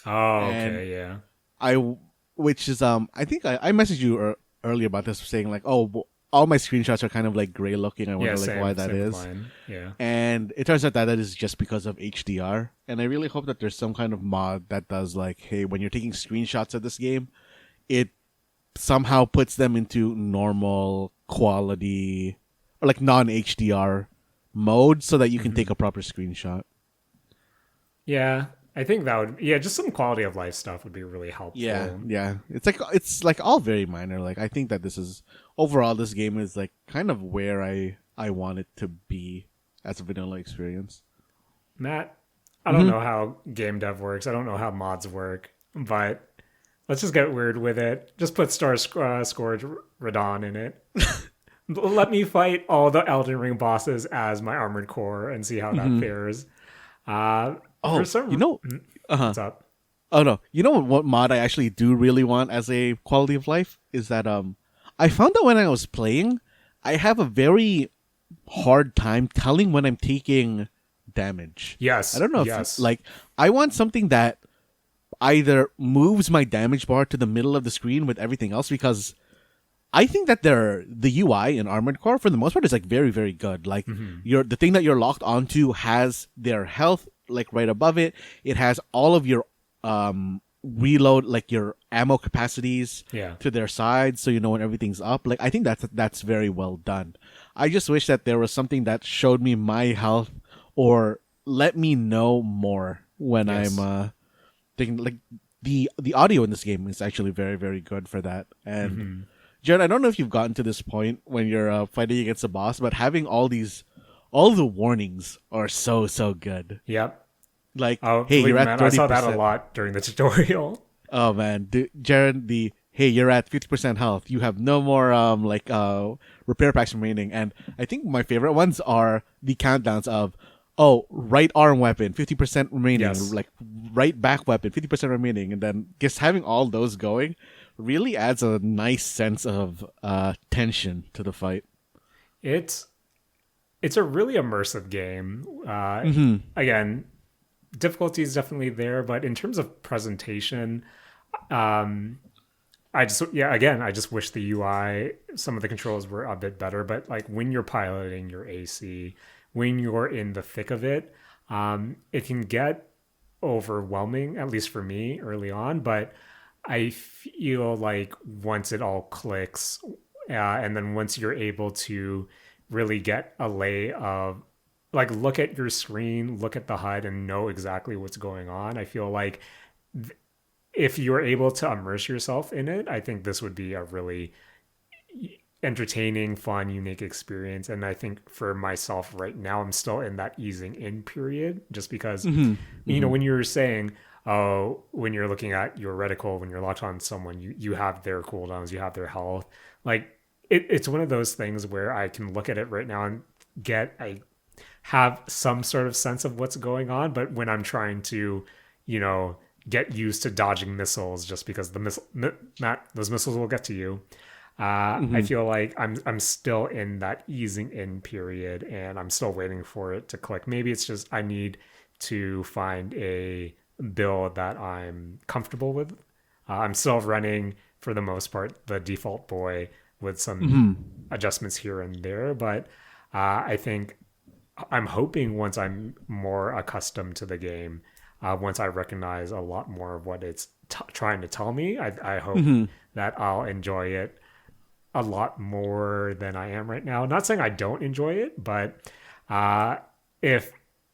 Oh, And- okay, yeah. Which is I think I messaged you earlier about this, saying like, all my screenshots are kind of like gray looking. I wonder Yeah, like same, why that same is. line. Yeah. And it turns out that is just because of HDR. And I really hope that there's some kind of mod that does like, hey, when you're taking screenshots of this game, it somehow puts them into normal quality or like non-HDR mode so that you can take a proper screenshot. Yeah, I think that would, just some quality of life stuff would be really helpful. Yeah. It's like all very minor. Like I think that this is overall this game is like kind of where I want it to be as a vanilla experience. Matt, I don't know how game dev works. I don't know how mods work, but let's just get weird with it. Just put Scourge Radon in it. Let me fight all the Elden Ring bosses as my Armored Core and see how that fares. For some, You know, what's up? oh no, you know what mod I actually do really want as a quality of life is that I found that when I was playing, I have a very hard time telling when I'm taking damage. Yes. I don't know Yes. if like I want something that either moves my damage bar to the middle of the screen with everything else, because I think that the UI in Armored Core for the most part is like very, very good. Like the thing that you're locked onto has their health like right above it. It has all of your reload like your ammo capacities Yeah. to their sides, so you know when everything's up. Like I think that's very well done. I just wish that there was something that showed me my health or let me know more when I'm Yes. thinking. Like the audio in this game is actually very very good for that. And Hmm. Jared, I don't know if you've gotten to this point when you're fighting against a boss, but having all the warnings are so good. Yep. Like, Oh, hey, believe you're me, at man, I saw that a 30%. lot during the tutorial. Oh man, Jared, hey, you're at 50% health. You have no more repair packs remaining. And I think my favorite ones are the countdowns of, oh, right arm weapon 50% remaining, Yes. like right back weapon 50% remaining, and then just having all those going really adds a nice sense of tension to the fight. It's it's a really immersive game. Again, difficulty is definitely there, but in terms of presentation, um, I just wish the UI, some of the controls were a bit better. But like when you're piloting your AC, when you're in the thick of it, it can get overwhelming, at least for me early on. But I feel like once it all clicks, and then once you're able to really get a lay of like look at your screen, look at the HUD, and know exactly what's going on. I feel like if you're able to immerse yourself in it, I think this would be a really entertaining, fun, unique experience. And I think for myself right now, I'm still in that easing in period just because, when you're saying, oh, when you're looking at your reticle, when you're locked on someone, you have their cooldowns, you have their health. Like it's one of those things where I can look at it right now and I have some sort of sense of what's going on. But when I'm trying to, you know, get used to dodging missiles just because those missiles will get to you. I Hmm. feel like I'm still in that easing in period, and I'm still waiting for it to click. Maybe it's just I need to find a build that I'm comfortable with. I'm still running for the most part the default boy with some Hmm. adjustments here and there, but I think I'm hoping once I'm more accustomed to the game, once I recognize a lot more of what it's trying to tell me, I hope Hmm. that I'll enjoy it a lot more than I am right now. Not saying I don't enjoy it, but uh, if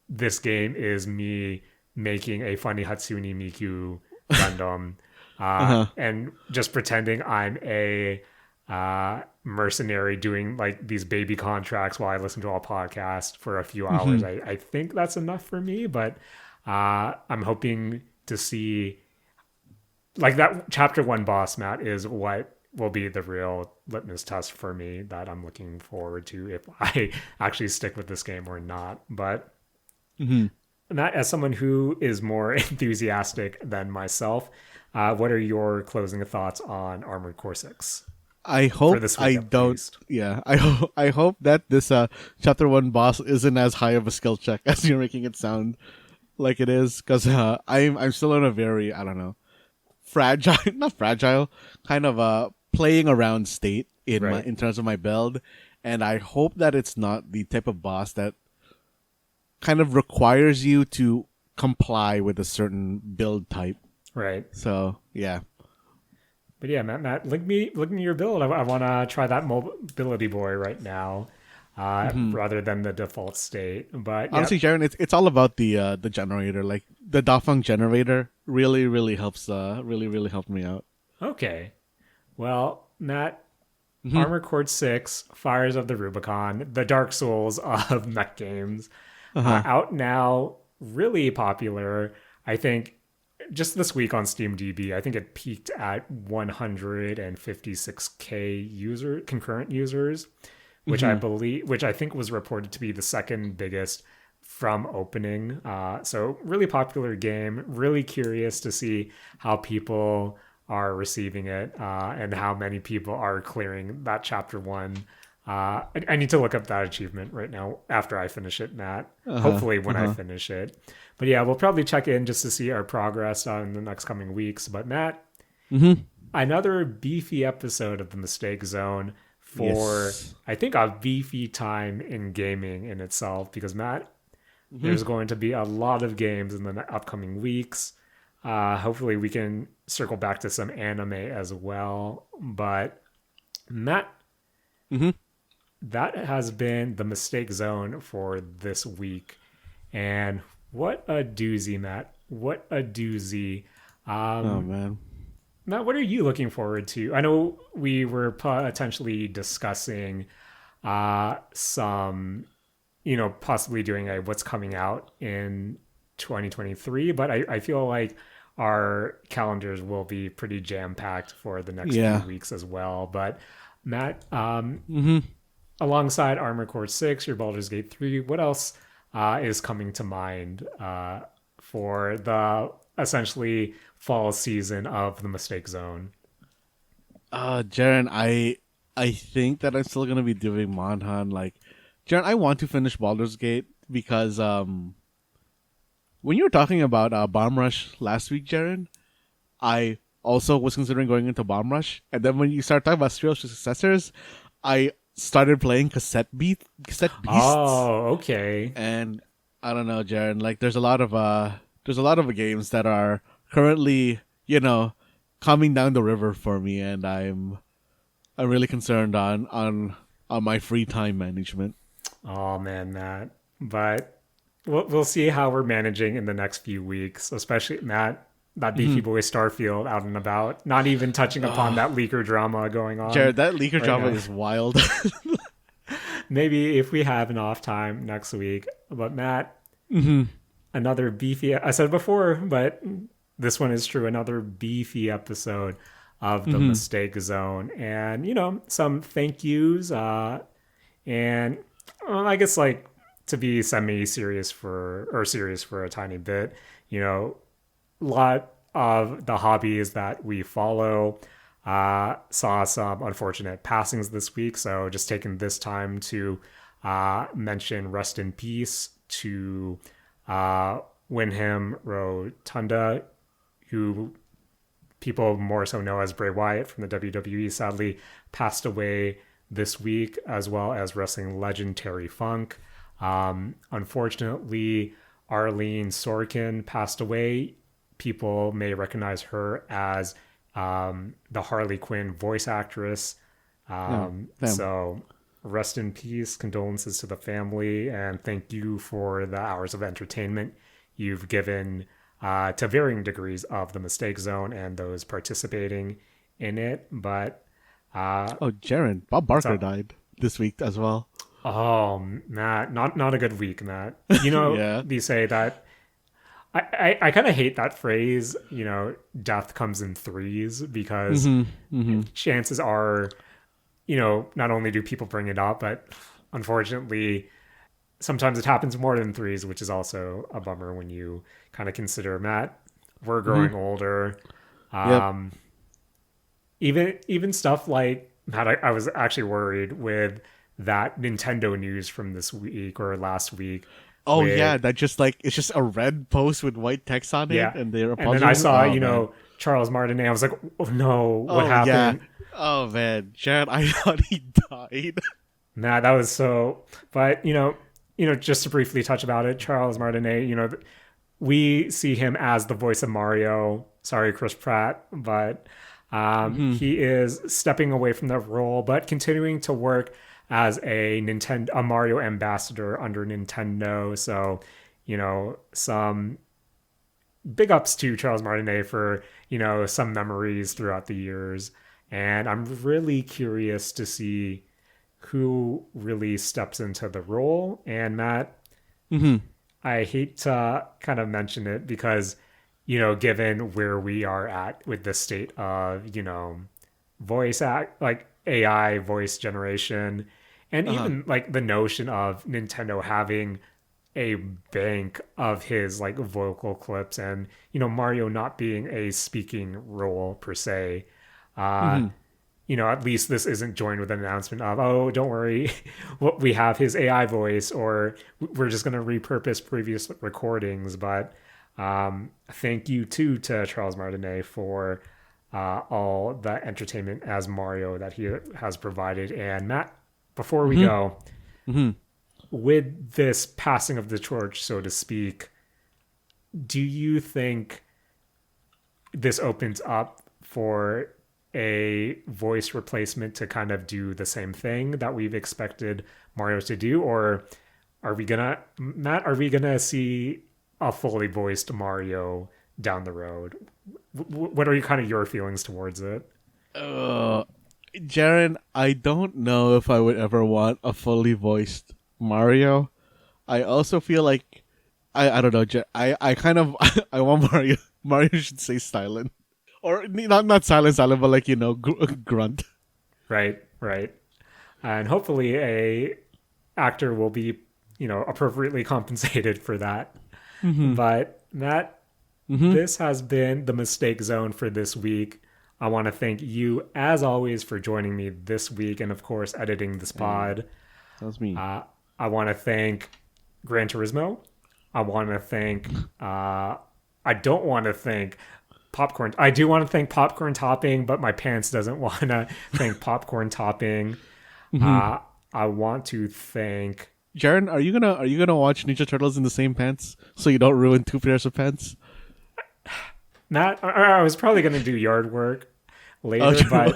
this game is me making a funny Hatsune Miku Gundam Uh-huh. and just pretending I'm a mercenary doing like these baby contracts while I listen to a podcast for a few hours, Hmm. I think that's enough for me. But I'm hoping to see like that chapter one boss, Matt, is what will be the real litmus test for me that I'm looking forward to if I actually stick with this game or not. But Hmm. Matt, as someone who is more enthusiastic than myself, what are your closing thoughts on Armored Core 6 I for hope this week I at don't. least? Yeah, I hope that this chapter one boss isn't as high of a skill check as you're making it sound like it is, because I'm still in a very, I don't know, fragile, not fragile, kind of playing around state Right, in terms of my build, and I hope that it's not the type of boss that kind of requires you to comply with a certain build type. right. So yeah. But yeah, Matt, link me your build. I want to try that mobility boy right now, Hmm. rather than the default state. But yeah, Honestly, Jaren, it's all about the generator. Like the Dafeng generator really helps. Really helped me out. okay. Well, Matt, Hmm. Armor Core 6, Fires of the Rubicon, the Dark Souls of mech games, Uh huh. out now, really popular. I think just this week on SteamDB, I think it peaked at 156K concurrent users, Hmm. which I think was reported to be the second biggest from opening. So really popular game. Really curious to see how people are receiving it, and how many people are clearing that chapter one. I need to look up that achievement right now after I finish it, Matt. Uh huh. Hopefully, Uh when I huh. finish it. But yeah, we'll probably check in just to see our progress in the next coming weeks. But Matt, Hmm. another beefy episode of the Mistake Zone for, Yes. I think, a beefy time in gaming in itself. Because Matt, Hmm. there's going to be a lot of games in the upcoming weeks. Hopefully, we can circle back to some anime as well. But Matt, Mm-hmm. that has been the mistake zone for this week. And what a doozy, Matt. What a doozy. Oh Um, man. Matt, what are you looking forward to? I know we were potentially discussing some, possibly doing a what's coming out in 2023, but I feel like our calendars will be pretty jam packed for the next few Yeah. weeks as well. But Matt, Mm-hmm. alongside Armor Core 6, your Baldur's Gate 3, what else is coming to mind for the essentially fall season of the Mistake Zone? Jaren, I think that I'm still gonna be doing Mon Hun. Like, Jaren, I want to finish Baldur's Gate because when you were talking about Bomb Rush last week, Jaren, I also was considering going into Bomb Rush, and then when you started talking about spiritual successors, I started playing Cassette Beasts, Oh, okay. and I don't know, Jaren. Like, there's a lot of games that are currently, coming down the river for me, and I'm really concerned on my free time management. Oh man, Matt. But we'll see how we're managing in the next few weeks, especially Matt, that beefy Mm-hmm. boy Starfield out and about, not even touching upon that leaker drama going on Jared, that leaker right drama now. is wild. Maybe if we have an off time next week. But Matt, Hmm. another beefy, I said before, but this one is true, another beefy episode of the Hmm. Mistake Zone. And, some thank yous. And I guess like to be semi serious or serious for a tiny bit, a lot of the hobbies that we follow saw some unfortunate passings this week. So just taking this time to mention rest in peace to Winham Rotunda, who people more so know as Bray Wyatt from the WWE, sadly passed away this week, as well as wrestling legend Terry Funk. Unfortunately, Arlene Sorkin passed away. People may recognize her as the Harley Quinn voice actress. No, damn. So, rest in peace, condolences to the family, and thank you for the hours of entertainment you've given to varying degrees of the Mistake Zone and those participating in it. But Oh, Jaren, Bob what's Barker up? died this week as well. Oh, Matt, not a good week, Matt. Yeah. They say that I kind of hate that phrase, death comes in threes because Hmm. Hmm. chances are, not only do people bring it up, but unfortunately, sometimes it happens more than threes, which is also a bummer when you kind of consider, Matt, we're Hmm. growing older. Yep. Um, even stuff like Matt, I was actually worried with that Nintendo news from this week or last week Oh yeah, with that just like it's just a red post with white text on it, yeah. and they're And then I apologizing. saw, Oh man. Charles Martinet. I was like, oh no, what Oh yeah. happened? Oh man, Jaren, I thought he died. Nah, that was so. But just to briefly touch about it, Charles Martinet. We see him as the voice of Mario. Sorry, Chris Pratt, but Hmm. he is stepping away from that role, but continuing to work as a Mario ambassador under Nintendo. So, some big ups to Charles Martinet for some memories throughout the years, and I'm really curious to see who really steps into the role. And Matt, Hmm. I hate to kind of mention it because, given where we are at with the state of, voice act, like AI voice generation, and Uh huh. even like the notion of Nintendo having a bank of his like vocal clips and, Mario not being a speaking role per se. Uh, Hmm. at least this isn't joined with an announcement of, oh, don't worry, what we have his AI voice, or we're just going to repurpose previous recordings. But thank you too to Charles Martinet for all the entertainment as Mario that he has provided. And Matt, before we Hmm. go, Hmm. with this passing of the torch, so to speak, do you think this opens up for a voice replacement to kind of do the same thing that we've expected Mario to do, or are we gonna, Matt? Are we gonna see a fully voiced Mario down the road? What are your feelings towards it? Jaren, I don't know if I would ever want a fully voiced Mario. I also feel like I don't know. I kind of I want Mario. Mario should say silent, or not silent, but like grunt. Right, right. And hopefully a actor will be, appropriately compensated for that. But Matt, this has been the Mistake Zone for this week. I want to thank you, as always, for joining me this week and, of course, editing this pod. That was me. I want to thank Grand Turismo. I want to thank... I don't want to thank Popcorn. I do want to thank Popcorn Topping, but my pants doesn't want to thank Popcorn Topping. I want to thank... Jaren, are you gonna watch Ninja Turtles in the same pants so you don't ruin two pairs of pants? Matt, I was probably going to do yard work later, but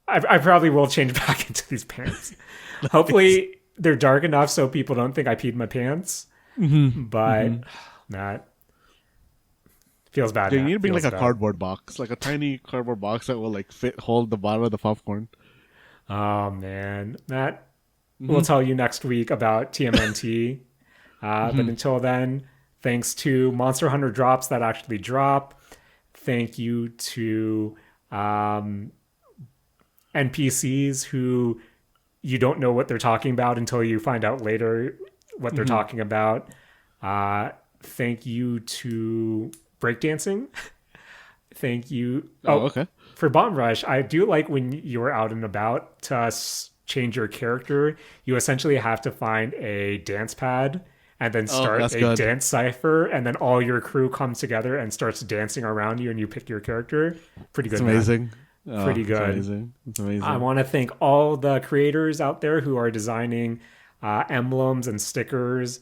I probably will change back into these pants. Hopefully they're dark enough so people don't think I peed my pants. But Matt, feels bad. Yeah, you need to bring feels like a bad. cardboard box, like a tiny cardboard box that will like hold the bottom of the popcorn. Oh man, Matt, we'll tell you next week about TMNT. But until then, thanks to Monster Hunter drops that actually drop. Thank you to NPCs who you don't know what they're talking about until you find out later what they're talking about. Thank you to breakdancing. Thank you. Okay. For Bomb Rush, I do like when you're out and about to change your character, you essentially have to find a dance pad and then start a dance cipher, and then all your crew comes together and starts dancing around you, and you pick your character. Pretty good. It's amazing. Pretty good. It's amazing. I want to thank all the creators out there who are designing emblems and stickers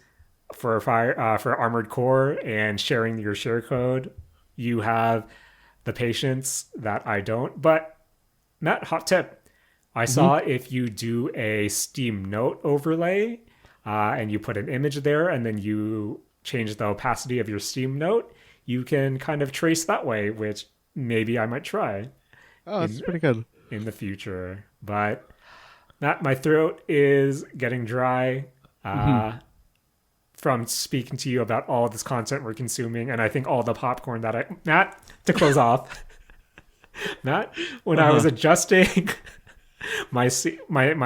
for Armored Core and sharing your share code. You have the patience that I don't. But Matt, hot tip. I saw if you do a Steam Note overlay and you put an image there and then you change the opacity of your Steam Note, you can kind of trace that way, which maybe I might try. Oh, that's pretty good. In the future. But Matt, my throat is getting dry from speaking to you about all this content we're consuming, and I think all the popcorn that Matt, to close off, Matt, when I was adjusting my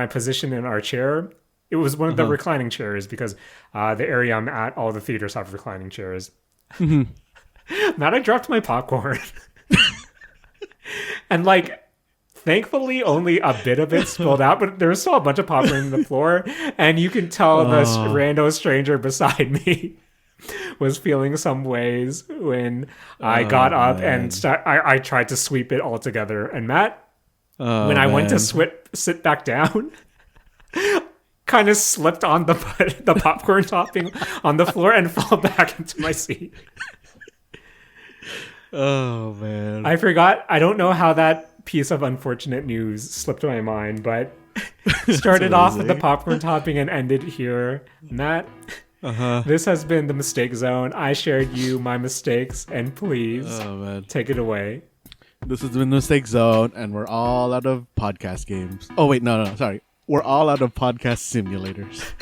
position in our chair, it was one of the reclining chairs because the area I'm at, all the theaters have reclining chairs. Matt, I dropped my popcorn. And thankfully only a bit of it spilled out, but there was still a bunch of popcorn on the floor, and you can tell this rando stranger beside me was feeling some ways when I got up and I tried to sweep it all together. And Matt, when I went to sit back down, kind of slipped on the popcorn topping on the floor and fell back into my seat. Oh man, I forgot. I don't know how that piece of unfortunate news slipped my mind, but started off with the popcorn topping and ended here. Matt, this has been the Mistake Zone. I shared you my mistakes, and please take it away. This has been the Mistake Zone, and we're all out of podcast games. Oh wait, no, sorry. We're all out of podcast simulators.